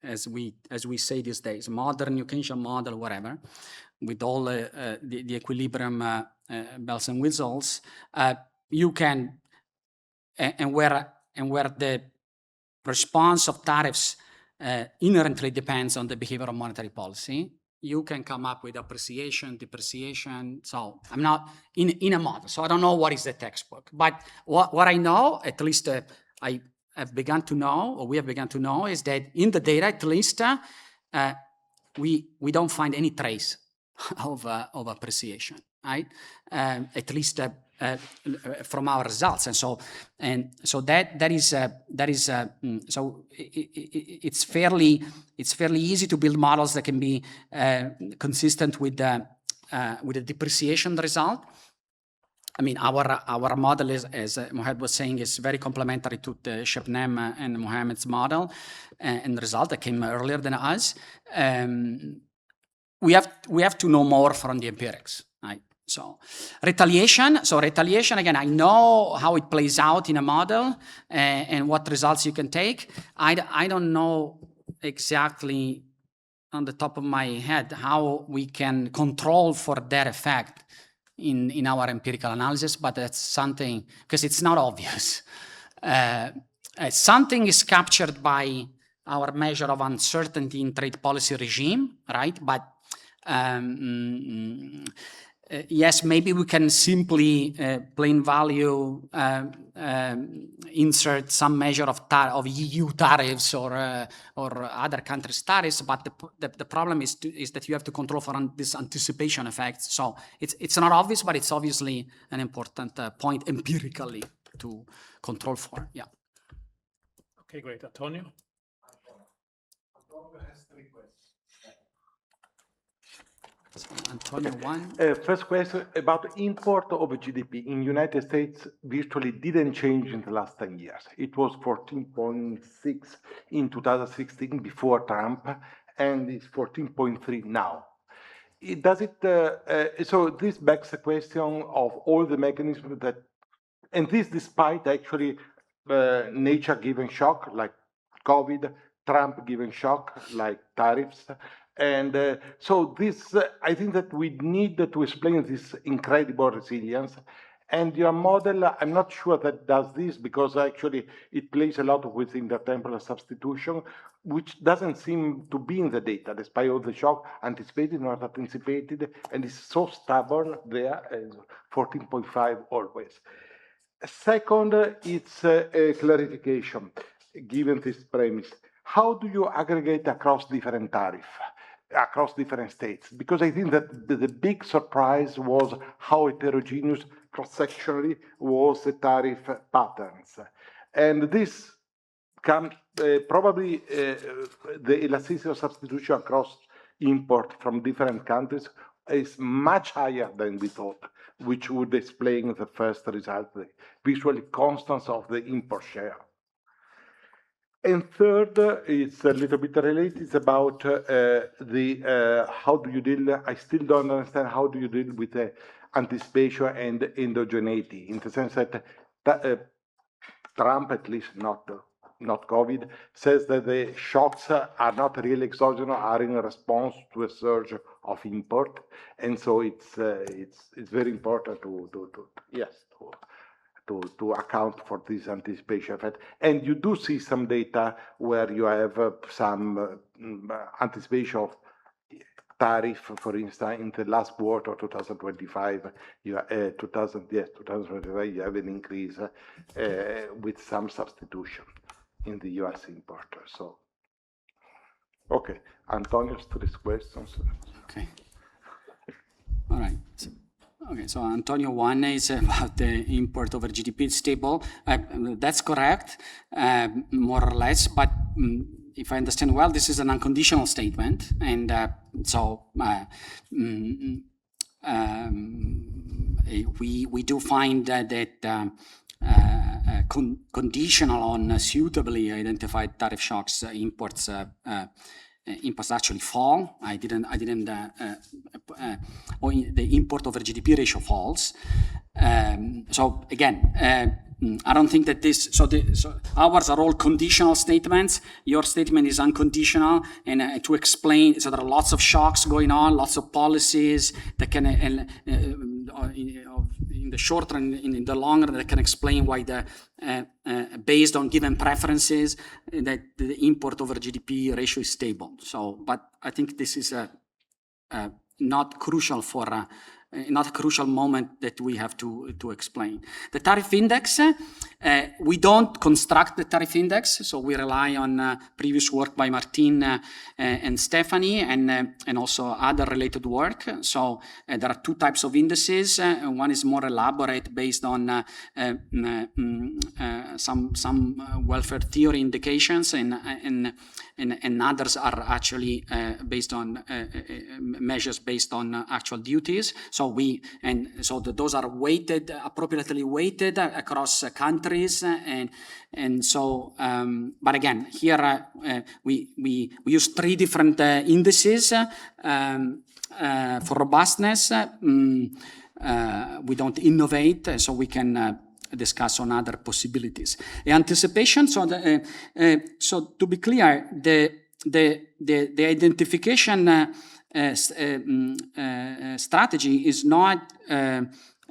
as we say these days, modern Keynesian model, whatever, with all the equilibrium bells and whistles, you can and where the response of tariffs inherently depends on the behavior of monetary policy, you can come up with appreciation, depreciation. So I'm not in a model, so I don't know what is the textbook, but what I know, at least have begun to know, or we have begun to know, is that in the data, at least, we don't find any trace of appreciation, right? At least from our results, and so that is so it's fairly easy to build models that can be consistent with the depreciation result. I mean, our model is, as Mohamed was saying, is very complementary to the Shabnam and Mohamed's model and the result that came earlier than us. We have to know more from the empirics, right? So retaliation, again, I know how it plays out in a model and what results you can take. I don't know exactly on the top of my head how we can control for that effect in our empirical analysis, but that's something, because it's not obvious. Something is captured by our measure of uncertainty in trade policy regime, right? But yes, maybe we can simply plain value insert some measure of EU tariffs or other countries' tariffs, but the problem is that you have to control for this anticipation effect. So it's not obvious, but it's obviously an important point empirically to control for. Yeah. Okay, great. Antonio? Antonio has 3 questions. Antonio, one. First question about import of GDP in United States virtually didn't change in the last 10 years. It was 14.6 in 2016 before Trump, and it's 14.3 now. So this begs the question of all the mechanisms that, and this despite actually nature-given shock like COVID, Trump-given shock like tariffs. And so this, I think that we need to explain this incredible resilience. And your model, I'm not sure that does this, because actually it plays a lot with intertemporal substitution, which doesn't seem to be in the data, despite all the shock, anticipated, not anticipated, and it's so stubborn there, 14.5 always. Second, it's a clarification, given this premise. How do you aggregate across different tariffs? Across different states, because I think that the big surprise was how heterogeneous cross-sectionally was the tariff patterns. And this comes probably the elasticity of substitution across import from different countries is much higher than we thought, which would explain the first result, the visually constants of the import share. And third, it's a little bit related, it's about how do you deal, I still don't understand how do you deal with the anticipation and endogeneity, in the sense that Trump, at least not COVID, says that the shocks are not really exogenous, are in response to a surge of import. And so it's very important to account for this anticipation effect. And you do see some data where you have some anticipation of tariff, for instance, in the last quarter of 2025, 2025, you have an increase with some substitution in the US importer. So, okay, Antonio's 3 questions. Okay. All right. Okay, so Antonio, one is about the import over GDP stable. That's correct, more or less, but if I understand well, this is an unconditional statement, and so we do find that conditional on suitably identified tariff shocks, imports actually fall. The import over GDP ratio falls. So again, I don't think that this, so ours are all conditional statements. Your statement is unconditional, and to explain, so there are lots of shocks going on, lots of policies that can, in the short run, in the long run, that can explain why based on given preferences, that the import over GDP ratio is stable. So, but I think this is not crucial for not a crucial moment that we have to explain. The tariff index, we don't construct the tariff index, so we rely on previous work by Martin and Stephanie, and also other related work. So there are two types of indices. One is more elaborate, based on some welfare theory indications, and others are actually based on measures based on actual duties. So those are weighted, appropriately weighted across countries, and so. But again, here we use three different indices for robustness. We don't innovate, so we can discuss on other possibilities. Anticipation. So, so to be clear, the identification strategy is not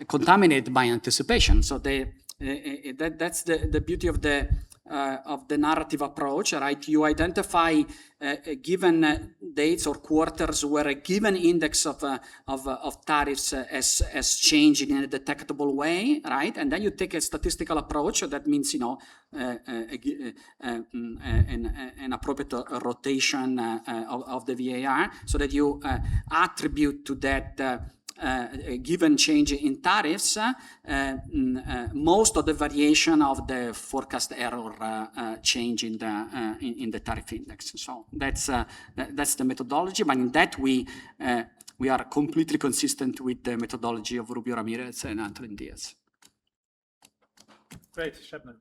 contaminated by anticipation. So that's the beauty of the narrative approach, right? You identify given dates or quarters where a given index of tariffs has changed in a detectable way, right? And then you take a statistical approach. So that means, an appropriate rotation of the VAR, so that you attribute to that given change in tariffs most of the variation of the forecast error change in the tariff index. So that's the methodology, but in that we are completely consistent with the methodology of Rubio Ramirez and Antonin Diaz. Great, Shebnem.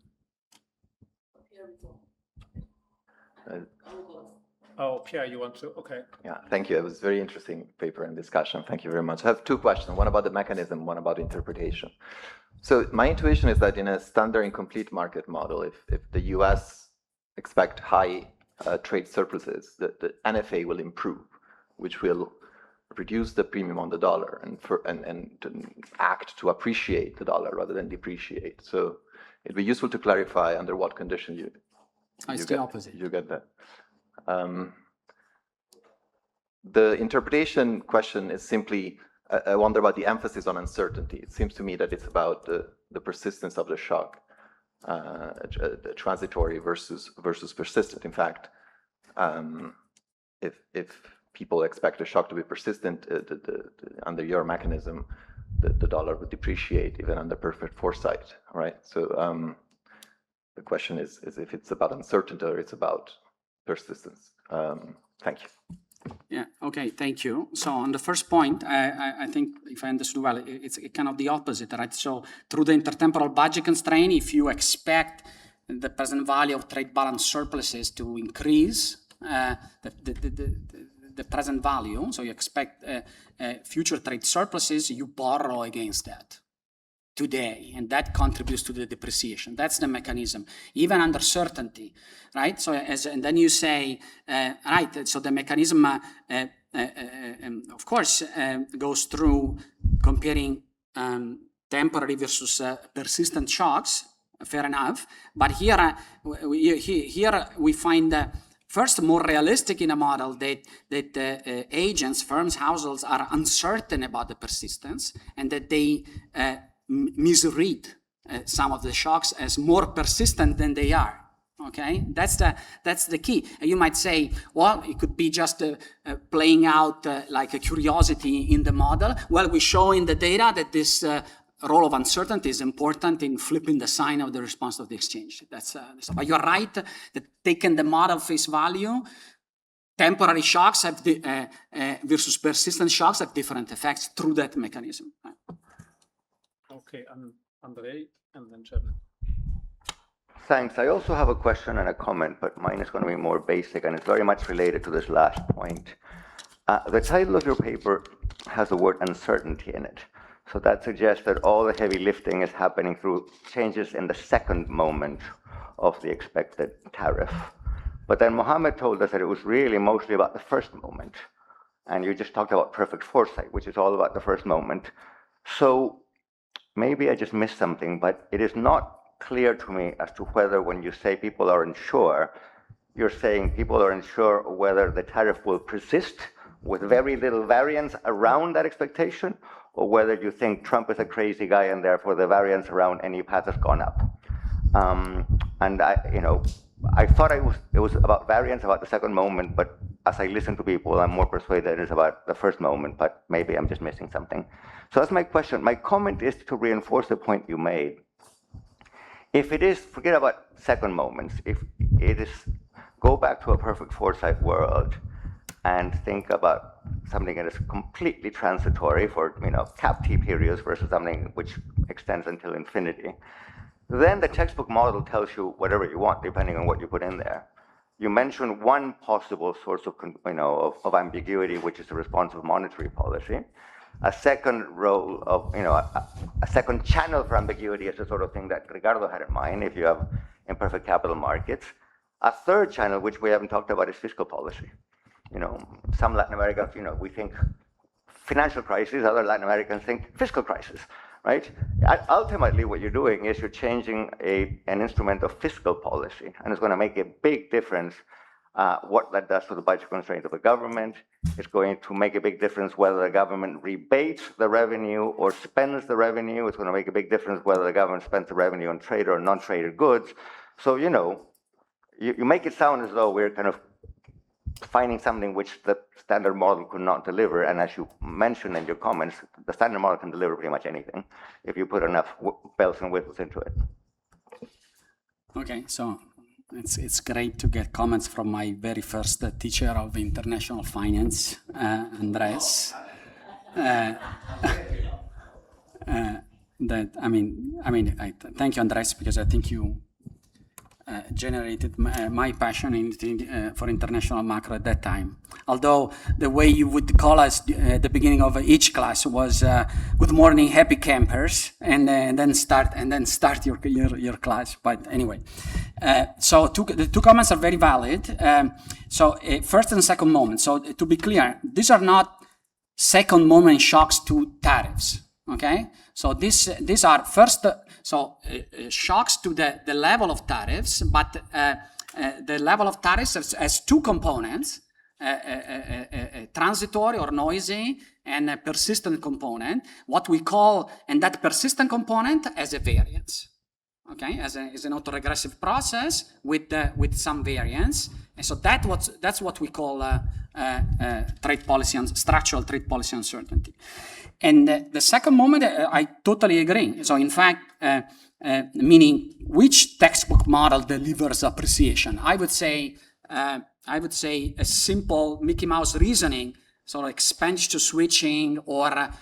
Oh, Pierre, you want to? Okay. Yeah, thank you. It was a very interesting paper and discussion. Thank you very much. I have two questions, one about the mechanism, one about interpretation. So my intuition is that in a standard incomplete market model, if the US expect high trade surpluses, the NFA will improve, which will reduce the premium on the dollar and act to appreciate the dollar rather than depreciate. So it'd be useful to clarify under what condition you it's the opposite. You get that. The interpretation question is simply, I wonder about the emphasis on uncertainty. It seems to me that it's about the persistence of the shock, transitory versus persistent. In fact, if people expect a shock to be persistent, under your mechanism, the dollar would depreciate even under perfect foresight, right? So the question is if it's about uncertainty or it's about persistence. Thank you. Yeah, okay, thank you. So on the first point, I think, if I understood well, it's kind of the opposite, right? So through the intertemporal budget constraint, if you expect the present value of trade balance surpluses to increase, the present value, so you expect future trade surpluses, you borrow against that today, and that contributes to the depreciation. That's the mechanism, even under certainty, right? So and then you say, right, so the mechanism, of course, goes through comparing temporary versus persistent shocks, fair enough, but here we find first, more realistic in a model that agents, firms, households are uncertain about the persistence, and that they misread some of the shocks as more persistent than they are. Okay, that's the key. And you might say, well, it could be just playing out like a curiosity in the model. Well, we show in the data that this role of uncertainty is important in flipping the sign of the response of the exchange. But you're right that taking the model face value, temporary shocks have versus persistent shocks have different effects through that mechanism. Okay, Andrei, and then Shebnem. Thanks. I also have a question and a comment, but mine is going to be more basic, and it's very much related to this last point. The title of your paper has the word uncertainty in it. So that suggests that all the heavy lifting is happening through changes in the second moment of the expected tariff. But then Mohammed told us that it was really mostly about the first moment. And you just talked about perfect foresight, which is all about the first moment. So maybe I just missed something, but it is not clear to me as to whether when you say people are unsure, you're saying people are unsure whether the tariff will persist with very little variance around that expectation, or whether you think Trump is a crazy guy and therefore the variance around any path has gone up. And I thought it was about variance, about the second moment, but as I listen to people, I'm more persuaded it's about the first moment, but maybe I'm just missing something. So that's my question. My comment is to reinforce the point you made. If it is, forget about second moments. If it is, go back to a perfect foresight world and think about something that is completely transitory for cap T periods versus something which extends until infinity. Then the textbook model tells you whatever you want, depending on what you put in there. You mentioned one possible source of ambiguity, which is a responsive monetary policy. A second role of, a second channel for ambiguity is the sort of thing that Ricardo had in mind if you have imperfect capital markets. A third channel, which we haven't talked about, is fiscal policy. Some Latin Americans, we think financial crisis, other Latin Americans think fiscal crisis, right? Ultimately, what you're doing is you're changing an instrument of fiscal policy, and it's going to make a big difference what that does to the budget constraint of the government. It's going to make a big difference whether the government rebates the revenue or spends the revenue. It's going to make a big difference whether the government spends the revenue on traded or non-traded goods. So, you make it sound as though we're kind of finding something which the standard model could not deliver. And as you mentioned in your comments, the standard model can deliver pretty much anything if you put enough bells and whistles into it. Okay, so it's great to get comments from my very first teacher of international finance, Andres. Thank you, Andres, because I think you generated my passion for international macro at that time. Although the way you would call us at the beginning of each class was "Good morning, happy campers," and then start your class. But anyway, so the two comments are very valid. First and second moment. So to be clear, these are not second moment shocks to tariffs. Okay, so these are first. Shocks to the level of tariffs, but the level of tariffs has two components, a transitory or noisy and a persistent component, what we call, and that persistent component as a variance, okay, as an autoregressive process with some variance. And so that's what we call trade policy and structural trade policy uncertainty. And the second moment, I totally agree. So in fact, meaning which textbook model delivers appreciation? I would say a simple Mickey Mouse reasoning, sort of expenditure switching, or a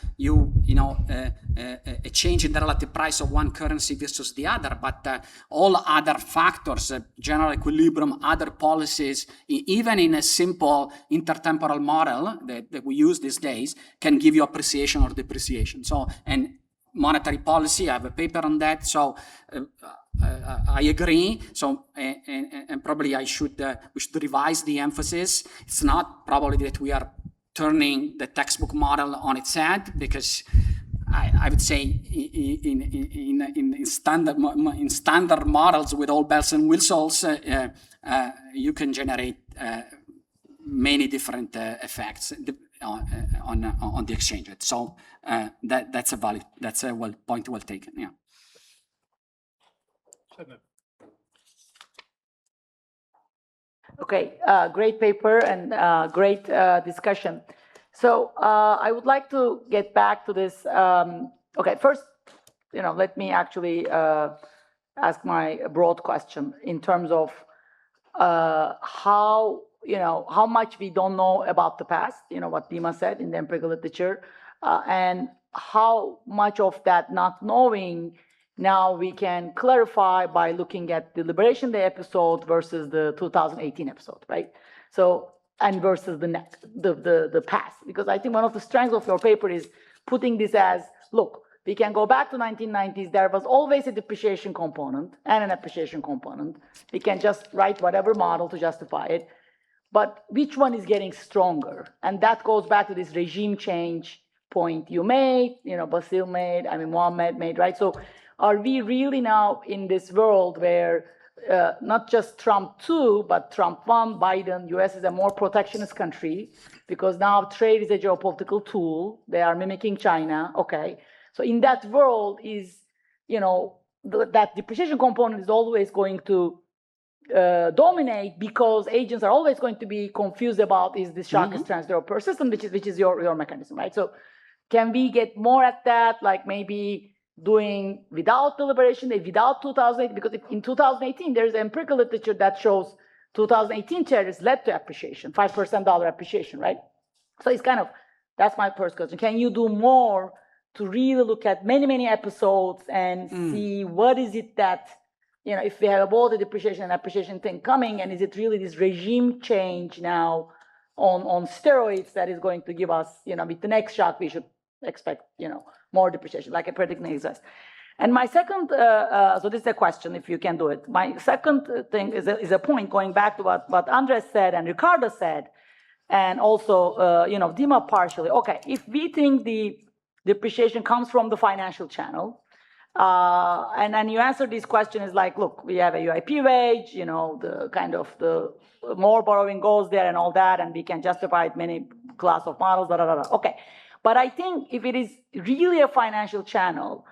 change in the relative price of one currency versus the other, but all other factors, general equilibrium, other policies, even in a simple intertemporal model that we use these days, can give you appreciation or depreciation. So, and monetary policy, I have a paper on that. So I agree. So, and probably we should revise the emphasis. It's not probably that we are turning the textbook model on its head, because I would say in standard models with all bells and whistles, you can generate many different effects on the exchange rate. So that's a point well taken. Yeah. Okay, great paper and great discussion. So I would like to get back to this. Okay, first, let me actually ask my broad question in terms of how much we don't know about the past, what Dima said in the empirical literature, and how much of that not knowing now we can clarify by looking at the Liberation Day episode versus the 2018 episode, right? So, and versus the past, because I think one of the strengths of your paper is putting this as, look, we can go back to 1990s. There was always a depreciation component and an appreciation component. We can just write whatever model to justify it. But which one is getting stronger? And that goes back to this regime change point you made, Basil made, Mohammed made, right? So are we really now in this world where not just Trump 2, but Trump 1, Biden, US is a more protectionist country because now trade is a geopolitical tool. They are mimicking China. Okay. So in that world is, that depreciation component is always going to dominate because agents are always going to be confused about is this shock is transitory or persistent, which is your mechanism, right? So can we get more at that, like maybe doing without deliberation, without 2008, because in 2018, there's empirical literature that shows 2018 tariffs led to appreciation, 5% dollar appreciation, right? So it's kind of, that's my first question. Can you do more to really look at many, many episodes and see what is it that, if we have all the depreciation and appreciation thing coming, and is it really this regime change now on steroids that is going to give us, with the next shock, we should expect, more depreciation, like a predicting exist. And my second, so this is a question, if you can do it. My second thing is a point going back to what Andres said and Ricardo said, and also, Dima partially. Okay, if we think the depreciation comes from the financial channel, and you answer this question is like, look, we have a UIP wage, the kind of the more borrowing goes there and all that, and we can justify it many class of models, blah, blah, blah. Okay. But I think if it is really a financial channel,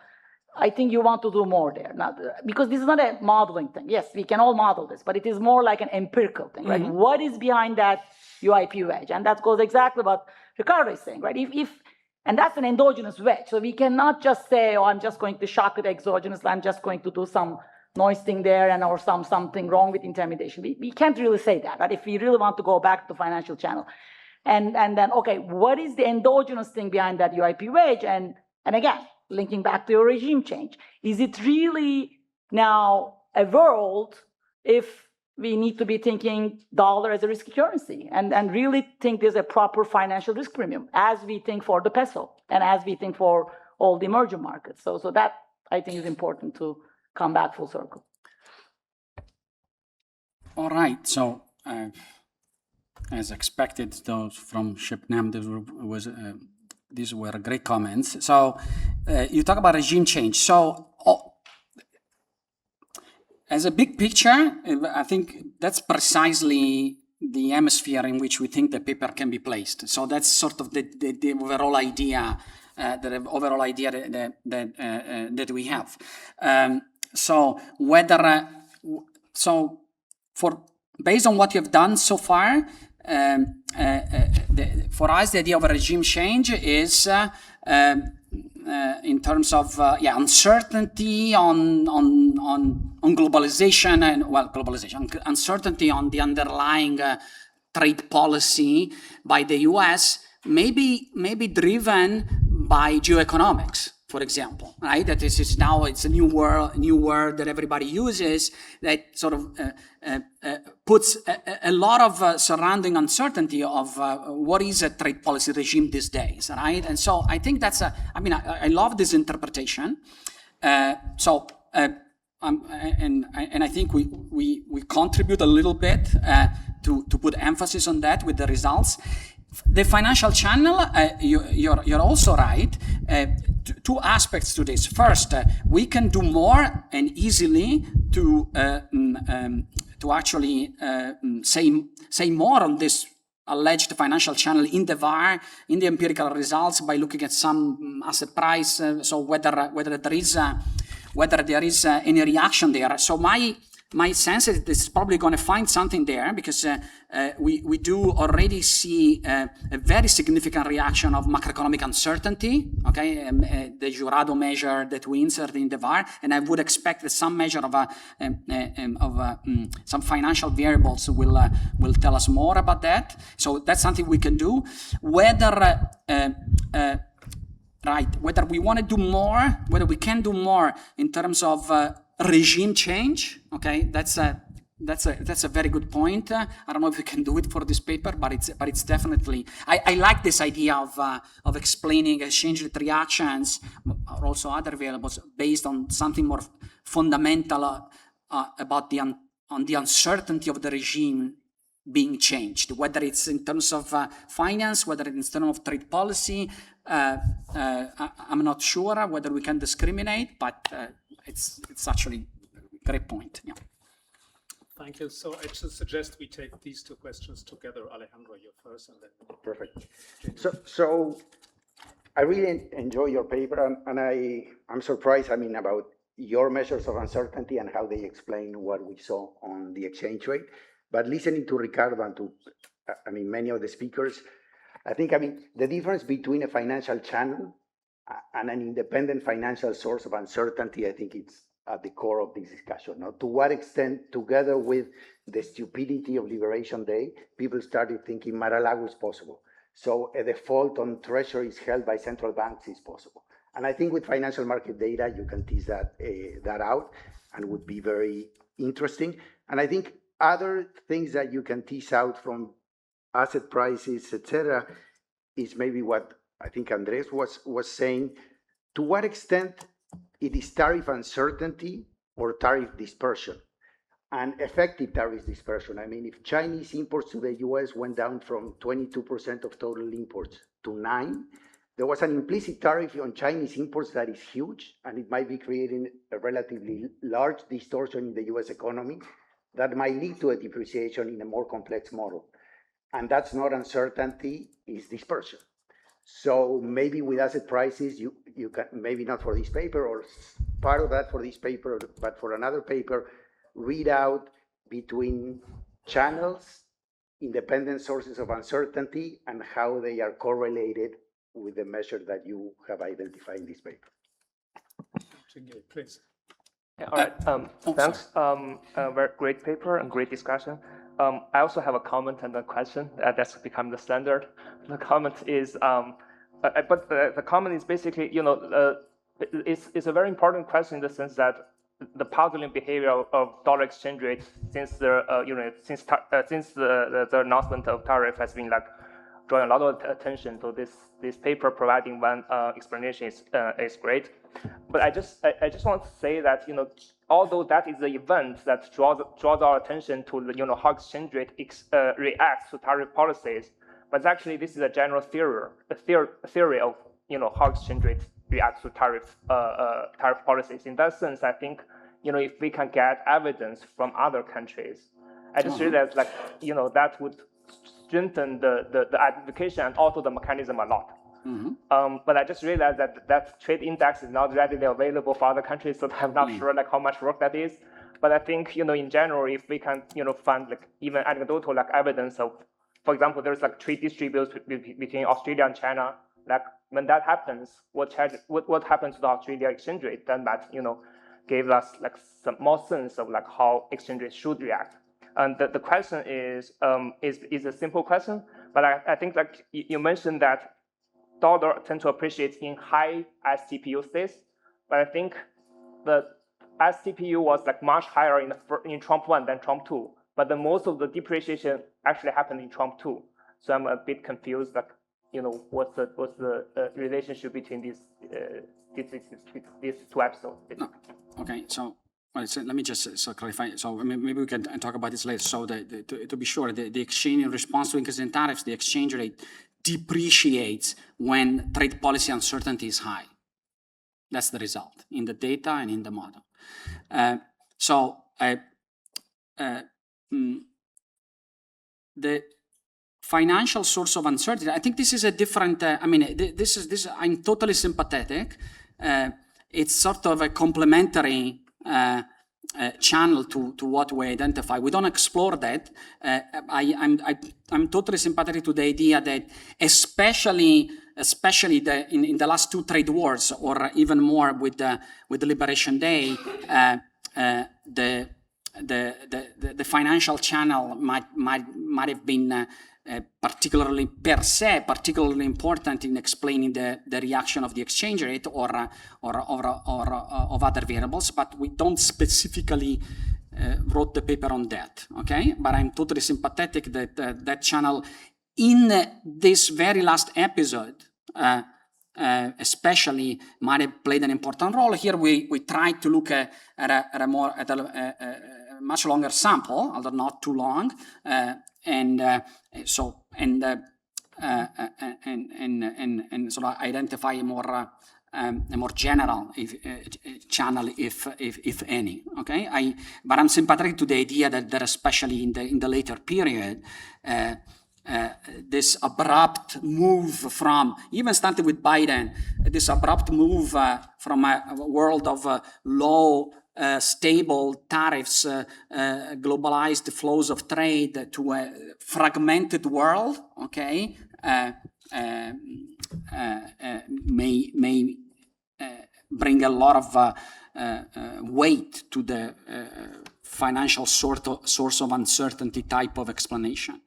I think you want to do more there. Because this is not a modeling thing. Yes, we can all model this, but it is more like an empirical thing, right? What is behind that UIP wedge? And that goes exactly what Ricardo is saying, right? And that's an endogenous wedge. So we cannot just say, oh, I'm just going to shock it exogenous, I'm just going to do some noise thing there or something wrong with intermediation. We can't really say that, right? If we really want to go back to the financial channel. And then, okay, what is the endogenous thing behind that UIP wage? And again, linking back to your regime change, is it really now a world if we need to be thinking dollar as a risky currency and really think there's a proper financial risk premium as we think for the peso and as we think for all the emerging markets? So that I think is important to come back full circle. All right, so as expected, those from Shipnam, these were great comments. So you talk about regime change. So as a big picture, I think that's precisely the hemisphere in which we think the paper can be placed. So that's sort of the overall idea, that we have. So based on what you've done so far, for us, the idea of a regime change is in terms of uncertainty on globalization uncertainty on the underlying trade policy by the U.S. maybe driven by geoeconomics, for example, right? That this is now, it's a new word that everybody uses that sort of puts a lot of surrounding uncertainty of what is a trade policy regime these days, right? And so I think that's I love this interpretation. And I think we contribute a little bit to put emphasis on that with the results. The financial channel, you're also right. Two aspects to this. First, we can do more and easily to actually say more on this alleged financial channel in the VAR, in the empirical results, by looking at some asset price. So whether there is any reaction there. So my sense is this is probably going to find something there, because we do already see a very significant reaction of macroeconomic uncertainty, okay, the Jurado measure that we insert in the VAR, and I would expect that some measure of some financial variables will tell us more about that. So that's something we can do. Whether we want to do more, whether we can do more in terms of regime change, okay, that's a very good point. I don't know if we can do it for this paper, but it's definitely. I like this idea of explaining exchange rate reactions or also other variables based on something more fundamental about the uncertainty of the regime being changed, whether it's in terms of finance, whether it's in terms of trade policy. I'm not sure whether we can discriminate, but it's actually a great point. Yeah. Thank you. So I should suggest we take these two questions together. Alejandro, you first, and then. Perfect. So I really enjoy your paper, and I'm surprised, about your measures of uncertainty and how they explain what we saw on the exchange rate. But listening to Ricardo and to, many of the speakers, I think, the difference between a financial channel and an independent financial source of uncertainty, I think it's at the core of this discussion. Now, to what extent, together with the stupidity of Liberation Day, people started thinking Mar-a-Lago is possible. So a default on treasuries held by central banks is possible. And I think with financial market data, you can tease that out and would be very interesting. And I think other things that you can tease out from asset prices, etc., is maybe what I think Andres was saying. To what extent it is tariff uncertainty or tariff dispersion? And effective tariff dispersion. If Chinese imports to the US went down from 22% of total imports to 9%, there was an implicit tariff on Chinese imports that is huge, and it might be creating a relatively large distortion in the US economy that might lead to a depreciation in a more complex model. And that's not uncertainty, it's dispersion. So maybe with asset prices, you can, maybe not for this paper or part of that for this paper, but for another paper, read out between channels, independent sources of uncertainty, and how they are correlated with the measure that you have identified in this paper. Please. Yeah, all right. Thanks. Very great paper and great discussion. I also have a comment and a question that's become the standard. The comment is, the comment is basically, it's a very important question in the sense that the puzzling behavior of dollar exchange rate since the announcement of tariff has been drawing a lot of attention. So this paper providing one explanation is great. But I just want to say that although that is the event that draws our attention to how exchange rate reacts to tariff policies, but actually this is a general theory of how exchange rate reacts to tariff policies. In that sense, I think if we can get evidence from other countries, I just realized that would strengthen the identification and also the mechanism a lot. But I just realized that trade index is not readily available for other countries, so I'm not sure how much work that is. But I think in general, if we can find even anecdotal evidence of, for example, there's trade disputes between Australia and China. When that happens, what happens to the Australia exchange rate? Then that gave us some more sense of how exchange rate should react. And the question is a simple question, but I think you mentioned that dollar tend to appreciate in high STPU states, but I think the STPU was much higher in Trump 1 than Trump 2, but most of the depreciation actually happened in Trump 2. So I'm a bit confused, what's the relationship between these two episodes? No. Okay, so let me just clarify. So maybe we can talk about this later. So to be sure, the exchange in response to increase in tariffs, the exchange rate depreciates when trade policy uncertainty is high. That's the result in the data and in the model. The financial source of uncertainty, I think this is a different, I'm totally sympathetic. It's sort of a complementary channel to what we identify. We don't explore that. I'm totally sympathetic to the idea that especially in the last two trade wars, or even more with the Liberation Day, the financial channel might have been particularly important in explaining the reaction of the exchange rate or of other variables, but we don't specifically wrote the paper on that, okay? But I'm totally sympathetic that that channel in this very last episode especially might have played an important role. Here we tried to look at a much longer sample, although not too long, and sort of identify more a more general channel, if any. Okay, but I'm sympathetic to the idea that especially in the later period, this abrupt move from, even starting with Biden, this abrupt move from a world of low, stable tariffs, globalized flows of trade to a fragmented world, okay, may bring a lot of weight to the financial source of uncertainty type of explanation.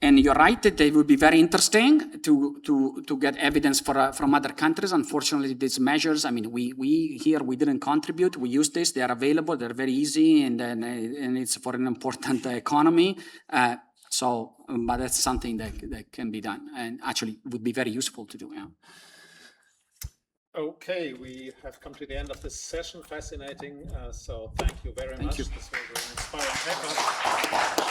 And you're right that it would be very interesting to get evidence from other countries. Unfortunately, these measures, I mean, we here, we didn't contribute. We use this. They are available. They're very easy, and it's for an important economy. But that's something that can be done, and actually would be very useful to do. Yeah. Okay, we have come to the end of this session. Fascinating. So thank you very much. You. This was an inspiring paper.